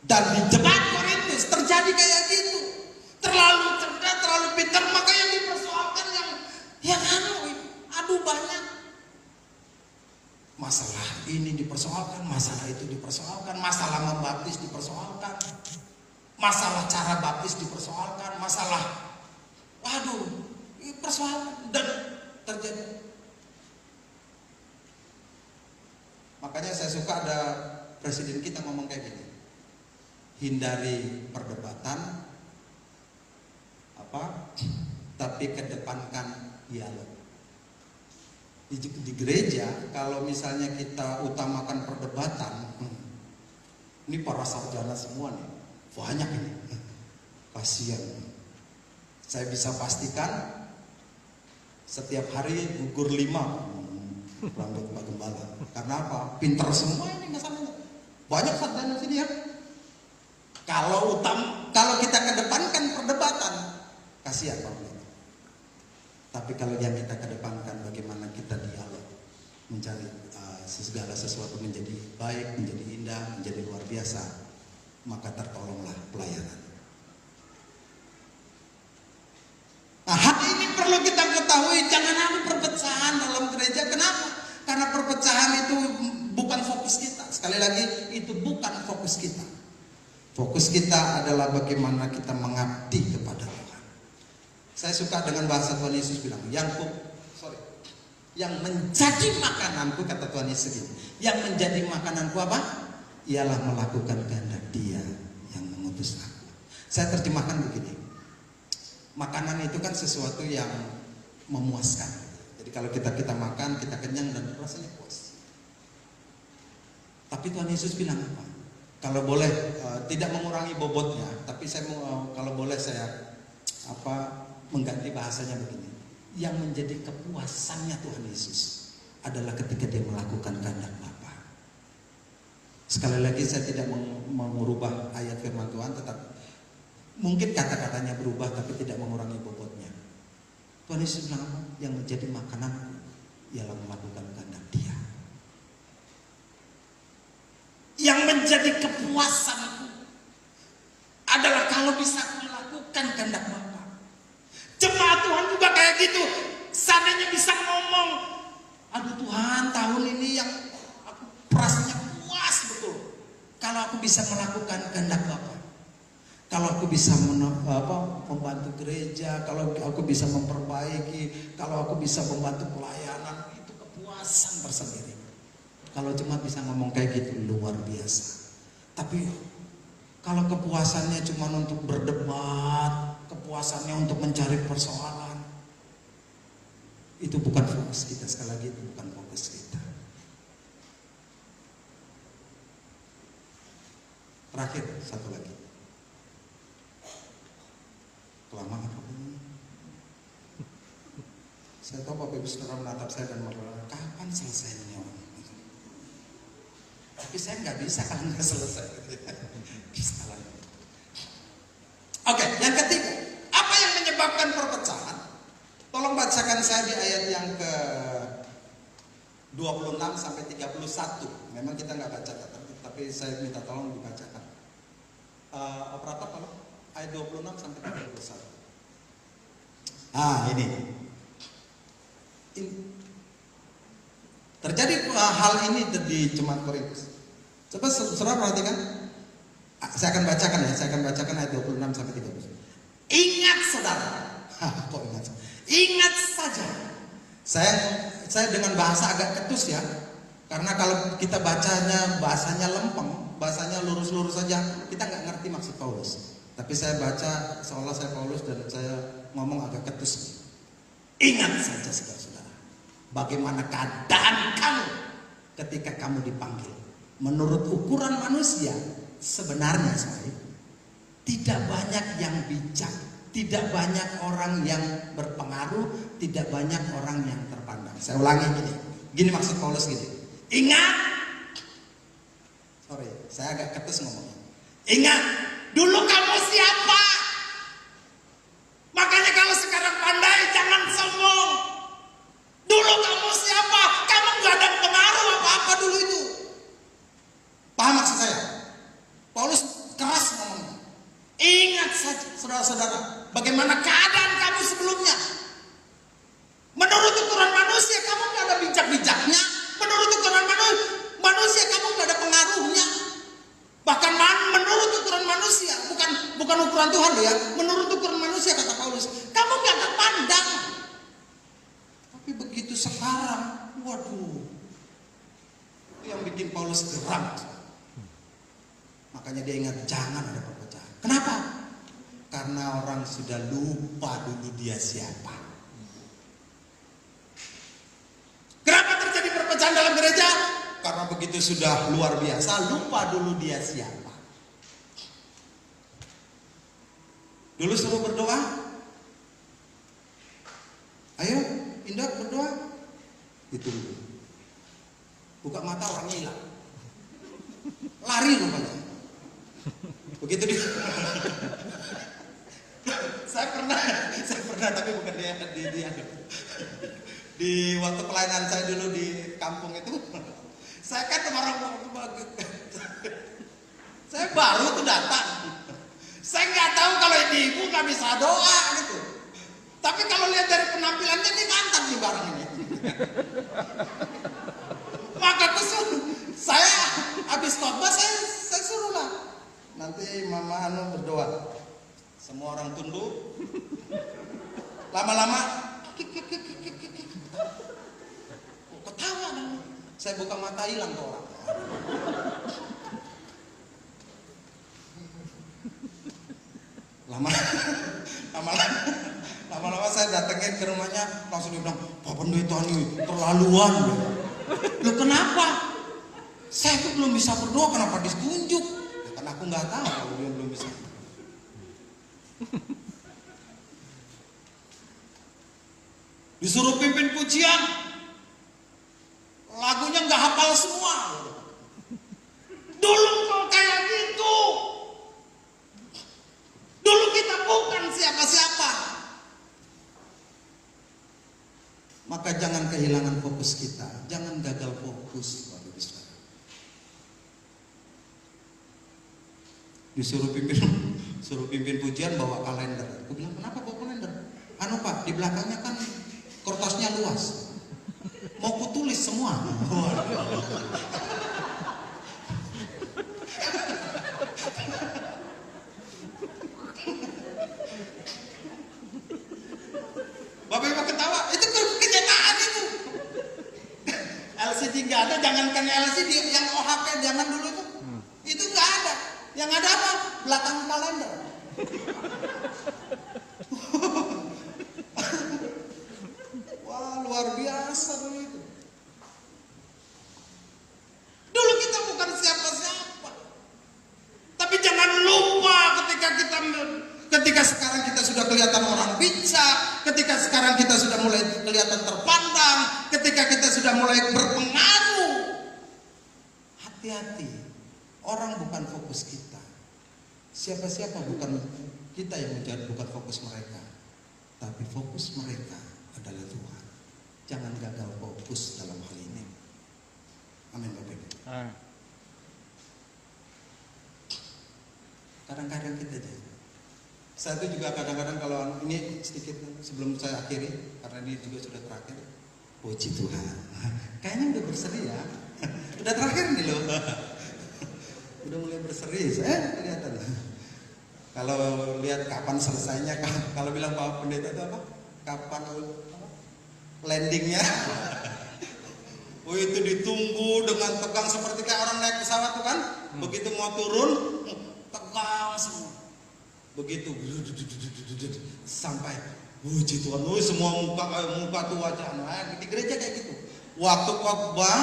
Dan di jemaat Korintus terjadi kayak gitu. Terlalu cerdas, terlalu pintar, maka yang dipersoalkan yang aduh banyak. Masalah ini dipersoalkan, masalah itu dipersoalkan, masalah membaptis dipersoalkan, masalah cara baptis dipersoalkan, masalah persoalan dan terjadi. Makanya saya suka ada presiden kita ngomong kayak gini, hindari perdebatan tapi kedepankan dialog. Di gereja kalau misalnya kita utamakan perdebatan, ini para sarjana semua nih, banyak ini, kasihan. Saya bisa pastikan setiap hari gugur 5 rambut Pak Gembala. Karena apa? Pinter semua ini masalahnya. Banyak sarjana sini ya. Kalau kita kedepankan perdebatan, kasihan Pak. Tapi kalau yang kita kedepankan bagaimana kita dialog, mencari segala sesuatu menjadi baik, menjadi indah, menjadi luar biasa, maka tertolonglah pelayanan. Nah, hal ini perlu kita ketahui, jangan ada perpecahan dalam gereja. Kenapa? Karena perpecahan itu bukan fokus kita. Sekali lagi, itu bukan fokus kita. Fokus kita adalah bagaimana kita mengabdi kepada Tuhan. Saya suka dengan bahasa Tuhan Yesus bilang, yang menjadi makananku, kata Tuhan Yesus ini, yang menjadi makananku apa? Ialah melakukan kehendak Dia yang mengutus aku. Saya terjemahkan begini, makanan itu kan sesuatu yang memuaskan. Jadi kalau kita makan, kita kenyang dan rasanya puas. Tapi Tuhan Yesus bilang apa? Kalau boleh tidak mengurangi bobotnya, tapi saya mau kalau boleh saya mengganti bahasanya begini. Yang menjadi kepuasannya Tuhan Yesus adalah ketika dia melakukan kehendak Bapa. Sekali lagi saya tidak mengubah ayat firman Tuhan, tetap mungkin kata-katanya berubah tapi tidak mengurangi bobotnya. Tuhan Yesus bilang apa? Yang menjadi makanan ialah melakukan kehendak Dia. Yang menjadi kepuasanku adalah kalau bisa melakukan kehendak Bapa. Jemaat Tuhan juga kayak gitu. Seandainya bisa ngomong, aduh Tuhan, tahun ini yang aku rasanya puas betul kalau aku bisa melakukan kehendak Bapa. Kalau aku bisa membantu gereja, kalau aku bisa memperbaiki, kalau aku bisa membantu pelayanan, itu kepuasan tersendiri. Kalau cuma bisa ngomong kayak gitu luar biasa. Tapi kalau kepuasannya cuma untuk berdebat, kepuasannya untuk mencari persoalan, itu bukan fokus kita. Sekali lagi itu bukan fokus kita. Terakhir satu lagi. Kelamaan apa ini? Saya tahu Bapak Ibu Saudara menatap saya dan berkata, kapan selesainya? Tapi saya nggak bisa kalau nggak selesai. Oke, yang ketiga, apa yang menyebabkan perpecahan? Tolong bacakan saya di ayat yang ke 26 sampai 31. Memang kita nggak baca, tapi saya minta tolong dibacakan. Operator tolong ayat 26 sampai 31. Ini. Terjadi hal ini di Jemaat Korintus. Coba saudara perhatikan. Saya akan bacakan ya. Saya akan bacakan ayat 26 sampai 30. Ingat saudara. Kok ingat? Ingat saja. Saya dengan bahasa agak ketus ya. Karena kalau kita bacanya bahasanya lempeng, bahasanya lurus-lurus saja, kita nggak ngerti maksud Paulus. Tapi saya baca seolah saya Paulus dan saya ngomong agak ketus. Ingat saja saudara-saudara, bagaimana keadaan kamu ketika kamu dipanggil. Menurut ukuran manusia, sebenarnya tidak banyak yang bijak, tidak banyak orang yang berpengaruh, tidak banyak orang yang terpandang. Saya ulangi gini maksud Paulus gini. Ingat, saya agak ketus ngomongnya. Ingat, dulu kamu siapa? Makanya kalau sekarang pandai, jangan sombong. Dulu kamu siapa? Kamu gak ada pengaruh apa-apa dulu itu. Paham maksud saya? Paulus keras ngomongnya. Ingat saja saudara-saudara, bagaimana keadaan kamu sebelumnya. Menurut ukuran manusia kamu gak ada bijak-bijaknya. Menurut ukuran manusia kamu gak ada pengaruhnya. Bahkan menurut ukuran manusia, bukan ukuran Tuhan loh ya. Menurut ukuran manusia kata Paulus, kamu gak terpandang. Tapi begitu sekarang, waduh, itu yang bikin Paulus geram. Makanya dia ingat jangan ada perpecahan. Kenapa? Karena orang sudah lupa dulu dia siapa. Kenapa terjadi perpecahan dalam gereja? Karena begitu sudah luar biasa, lupa dulu dia siapa. Dulu suruh berdoa. Ayo, Indah berdoa. Ditunggu. Buka mata orangnya hilang. Lari rupanya. Begitu dia. Saya pernah tapi bukan dia. Di waktu pelayanan saya dulu di kampung itu, saya kan orang saya baru tuh datang. Saya nggak tahu kalau ibu nggak bisa doa gitu. Tapi kalau lihat dari penampilannya dia mantap nih barang ini. Maka saya habis khotbah saya suruh lah. Nanti Mama Anu berdoa. Semua orang tunduk. Lama-lama ketawa dong. Saya buka mata hilang tuh orang. Lama-lama saya datangnya datangin ke rumahnya, langsung dia bilang, Pak Pendeta nih terlaluan. Loh kenapa? Saya tuh belum bisa berdoa, kenapa ditunjuk? Ya, kan aku nggak tahu kalau dia belum bisa. Disuruh pimpin pujian, lagunya nggak hafal semua. Dulu kok kayak gitu. Dulu kita bukan siapa-siapa. Maka jangan kehilangan fokus kita, jangan gagal fokus. Disuruh pimpin pujian bawa kalender. Aku bilang, kenapa bawa kalender? Anu Pak, di belakangnya kan kertasnya luas. Mau kutulis semua. Bapak Ibu ketawa, itu kenyataan itu. LCD nggak ada, jangankan LCD, yang OHP zaman dulu itu nggak ada. Yang ada apa? Belakang kalender. Wah, luar biasa dulu itu. Dulu kita bukan siapa-siapa. Tapi jangan lupa ketika sekarang kita sudah kelihatan orang bijak, ketika sekarang kita sudah mulai kelihatan terpandang, ketika kita sudah mulai berpengaruh. Hati-hati. Orang bukan fokus kita. Siapa-siapa bukan kita yang menjadi bukan fokus mereka. Tapi fokus mereka adalah Tuhan. Jangan gagal fokus dalam hal ini. Amin Bapak Ibu. Kadang-kadang kita jadi. Saya itu juga kadang-kadang kalau ini sedikit sebelum saya akhiri, karena ini juga sudah terakhir. Puji Tuhan. Kayaknya udah berseri ya. Udah terakhir nih loh. Udah mulai berseri, saya kelihatan. Kalau lihat kapan selesainya, kalau bilang Pak Pendeta itu apa? Kapan landingnya? Oh itu ditunggu dengan tegang seperti kayak orang naik pesawat tuh kan? Begitu mau turun, tegang semua. Begitu sampai, puji Tuhan, semua muka tuh wajah. Nah, di gereja kayak gitu. Waktu khotbah,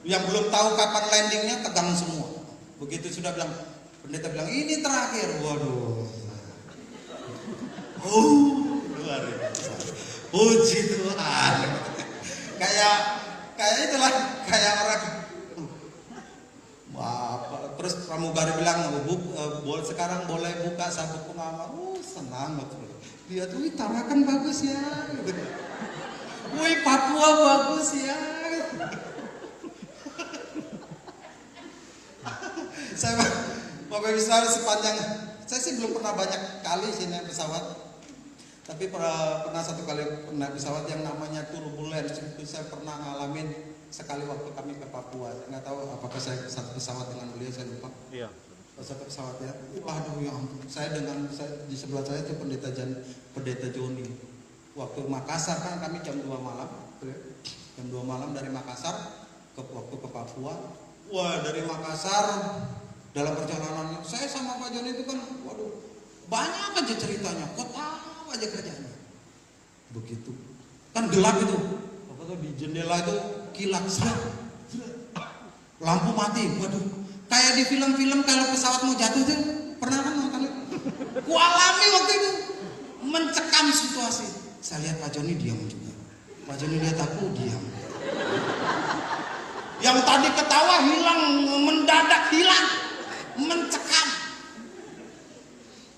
yang belum tahu kapan landingnya tegang semua. Begitu sudah bilang, pendeta bilang ini terakhir, waduh. Luar biasa. Puji Tuhan. kayak itulah, kayak orang. Wah, terus pramugari bilang, sekarang boleh buka sabuk pengamal. Senang betul. Dia tuh, Tarakan bagus ya. Wih, Papua bagus ya. Saya Bapak Ibu sepanjang, saya sih belum pernah banyak kali sih naik pesawat, tapi pernah satu kali naik pesawat yang namanya turbulence itu saya pernah ngalamin sekali waktu kami ke Papua. Nggak tahu apakah saya satu pesawat dengan beliau, saya lupa. Iya. Satu pesawat ya. Waduh ya ampun. Di sebelah saya itu pendeta Joni. Waktu Makassar kan kami jam 2 malam, jam 2 malam dari Makassar waktu ke Papua. Wah, dari Makassar dalam perjalanan saya sama Pak Joni itu kan, waduh, banyak aja ceritanya, kok tahu aja kerjanya. Begitu, kan gelap itu, apa tuh di jendela itu kilat, lampu mati, waduh, kayak di film-film kalau pesawat mau jatuh tuh, pernah kan kali? Kualami waktu itu, mencekam situasi. Saya lihat Pak Joni diam juga, Pak Joni lihat aku diam. Yang tadi ketawa hilang, mendadak hilang, mencekam.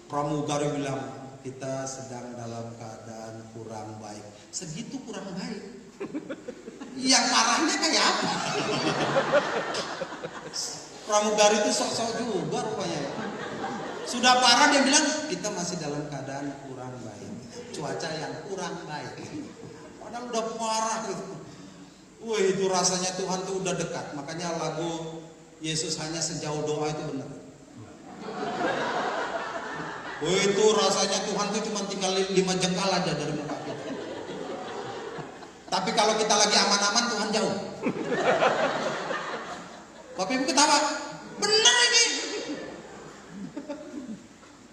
Pramugari bilang, kita sedang dalam keadaan kurang baik. Segitu kurang baik. Yang parahnya kayak apa? Pramugari itu sok-sok juga rupanya. Sudah parah dia bilang, kita masih dalam keadaan kurang baik. Cuaca yang kurang baik. Padahal udah parah gitu. Wih, itu rasanya Tuhan tuh udah dekat. Makanya lagu Yesus hanya sejauh doa itu benar. Wih, itu rasanya Tuhan tuh cuma tinggal 5 jengkal aja dari muka kita. Tapi kalau kita lagi aman-aman, Tuhan jauh. Bapak Ibu ketawa, benar ini.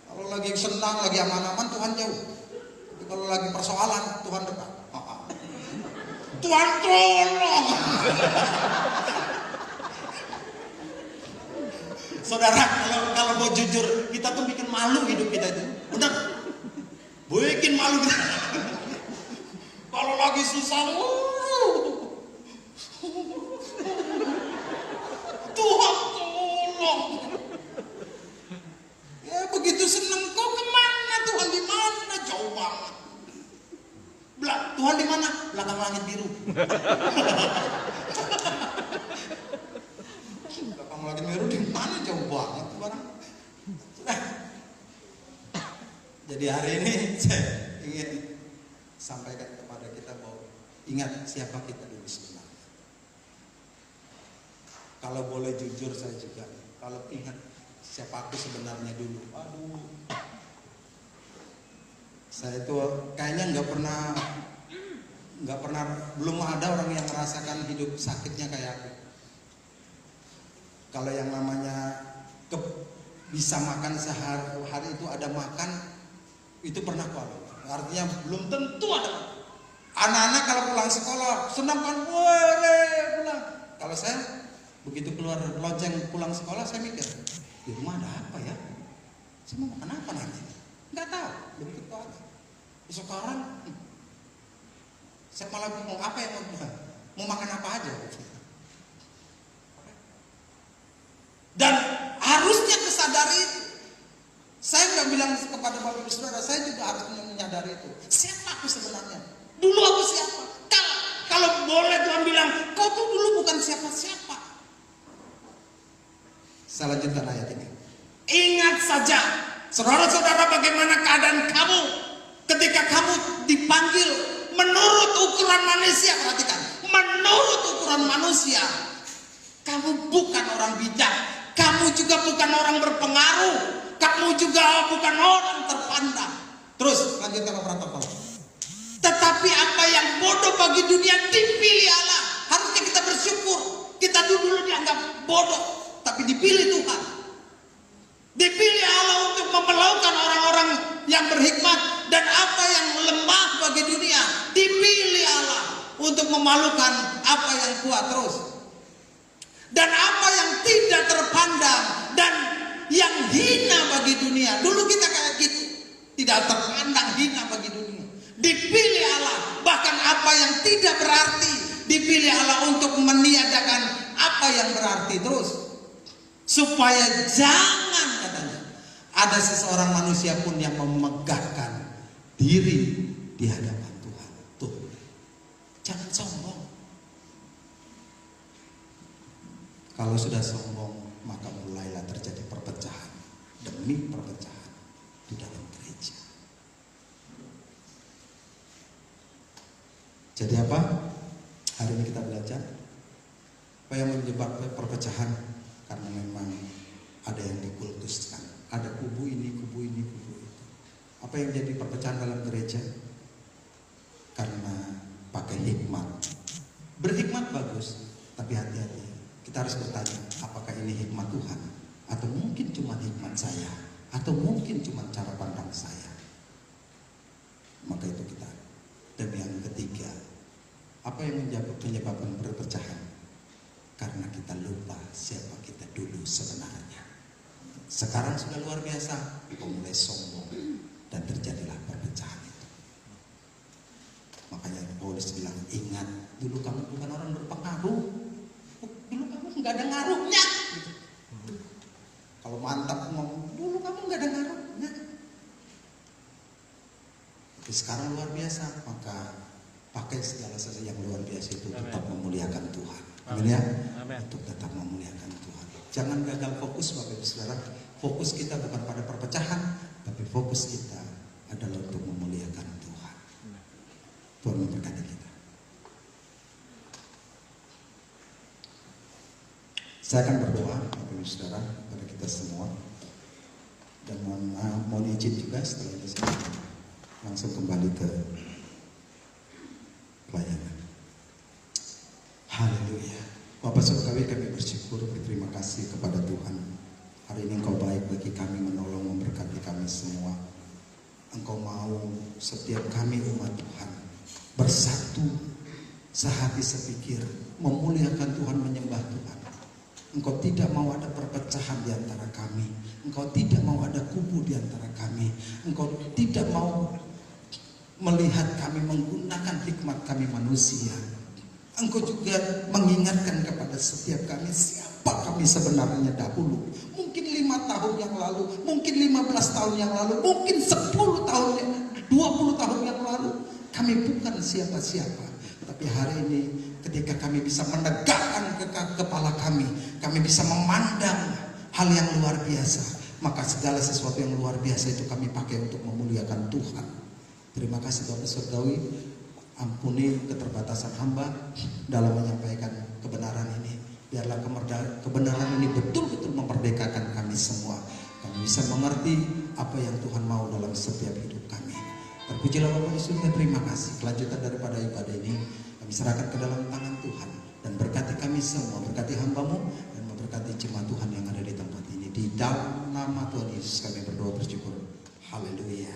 Kalau lagi senang, lagi aman-aman, Tuhan jauh. Tapi kalau lagi persoalan, Tuhan dekat. Tuhan tolong. Saudara, kalau mau jujur, kita tuh bikin malu hidup kita itu. Benar? Bikin malu kita. Kalau lagi susah, Tuhan tolong. Ya begitu seneng, kau kemana? Tuhan di mana? Jauh banget. Tuhan di mana? Belakang langit biru. Belakang langit biru di mana? Jauh banget barang. Jadi hari ini saya ingin sampaikan kepada kita bahwa ingat siapa kita dulu sebenarnya. Kalau boleh jujur saya juga, kalau ingat siapa aku sebenarnya dulu, aduh, saya itu kayaknya nggak pernah, belum ada orang yang merasakan hidup sakitnya kayak aku. Kalau yang namanya bisa makan sehari itu ada makan, itu pernah aku alami. Artinya belum tentu ada. Anak-anak kalau pulang sekolah senang kan, pulang. Kalau saya begitu keluar lonceng pulang sekolah, saya mikir di rumah ada apa ya? Saya mau makan apa nanti? Nggak tahu, belum tentu ada. Sekarang saya malah mau apa yang mau makan apa aja. Dan harusnya kesadari itu. Saya nggak bilang kepada Bapak Ibu Saudara, saya juga harus menyadari itu. Siapa aku sebenarnya? Dulu aku siapa? Kalau boleh Tuhan bilang, kau tuh dulu bukan siapa-siapa. Saya lanjutkan ayat ini. Ingat saja, saudara-saudara, bagaimana keadaan kamu ketika kamu dipanggil menurut ukuran manusia. Perhatikan, menurut ukuran manusia. Kamu bukan orang bijak, kamu juga bukan orang berpengaruh, kamu juga bukan orang terpandang. Terus lanjutkan protokol. Tetapi apa yang bodoh bagi dunia dipilih Allah. Harusnya kita bersyukur. Kita dulu dianggap bodoh, tapi dipilih Tuhan. Dipilih Allah untuk memelaukan orang-orang yang berhikmat. Dan apa yang lemah bagi dunia dipilih Allah untuk memalukan apa yang kuat. Terus. Dan apa yang tidak terpandang dan yang hina bagi dunia. Dulu kita kayak gitu, tidak terpandang, hina bagi dunia. Dipilih Allah, bahkan apa yang tidak berarti dipilih Allah untuk meniadakan apa yang berarti. Terus, supaya jangan katanya ada seseorang manusia pun yang memegahkan diri di hadapan Tuhan. Tuh, jangan sombong. Kalau sudah sombong, maka mulailah terjadi perpecahan demi perpecahan di dalam gereja. Jadi apa? Hari ini kita belajar apa yang menyebabkan perpecahan, karena memang ada yang dikultuskan, ada kubu ini, kubu ini, kubu itu. Apa yang jadi perpecahan dalam gereja? Karena pakai hikmat. Berhikmat bagus, tapi hati-hati. Kita harus bertanya, apakah ini hikmat Tuhan? Atau mungkin cuma hikmat saya? Atau mungkin cuma cara pandang saya? Maka itu kita. Dan yang ketiga, apa yang menyebabkan perpecahan? Karena kita lupa siapa kita dulu sebenarnya. Sekarang sudah luar biasa, mulai sombong, dan terjadilah perpecahan itu. Makanya Paulus bilang, ingat, dulu kamu bukan orang berpengaruh. Dulu kamu nggak ada ngaruhnya. Kalau mantap ngomong, dulu kamu nggak ada ngaruhnya. Tapi sekarang luar biasa, maka pakai segala sesuatu yang luar biasa itu tetap memuliakan Tuhan. Amin ya? Untuk tetap memuliakan Tuhan. Jangan gagal fokus Bapak Ibu Saudara. Fokus kita bukan pada perpecahan, tapi fokus kita adalah untuk memuliakan Tuhan. Tuhan memberkati kita. Saya akan berdoa Bapak Ibu Saudara kepada kita semua. Dan mohon izin juga setelah ini saya langsung kembali ke pelayanan. Haleluya. Bapak Surgawi, kami bersyukur, berterima kasih kepada Tuhan. Hari ini Engkau baik bagi kami, menolong, memberkati kami semua. Engkau mau setiap kami umat Tuhan bersatu, sehati sepikir, memuliakan Tuhan, menyembah Tuhan. Engkau tidak mau ada perpecahan di antara kami. Engkau tidak mau ada kubu di antara kami. Engkau tidak mau melihat kami menggunakan hikmat kami manusia. Engkau juga mengingatkan kepada setiap kami siapa kami sebenarnya dahulu. Mungkin 5 tahun yang lalu, mungkin 15 tahun yang lalu, mungkin 10 tahun, 20 tahun yang lalu. Kami bukan siapa-siapa. Tapi hari ini ketika kami bisa menegakkan kepala kami bisa memandang hal yang luar biasa, maka segala sesuatu yang luar biasa itu kami pakai untuk memuliakan Tuhan. Terima kasih Bapak Surgawi. Ampuni keterbatasan hamba dalam menyampaikan kebenaran ini. Biarlah kebenaran ini betul-betul memerdekakan kami semua. Kami bisa mengerti apa yang Tuhan mau dalam setiap hidup kami. Terpujilah Bapa di surga, terima kasih. Kelanjutan daripada ibadah ini kami serahkan ke dalam tangan Tuhan. Dan berkati kami semua, berkati hamba-Mu, dan memberkati jemaat Tuhan yang ada di tempat ini. Di dalam nama Tuhan Yesus kami berdoa bersyukur. Haleluya.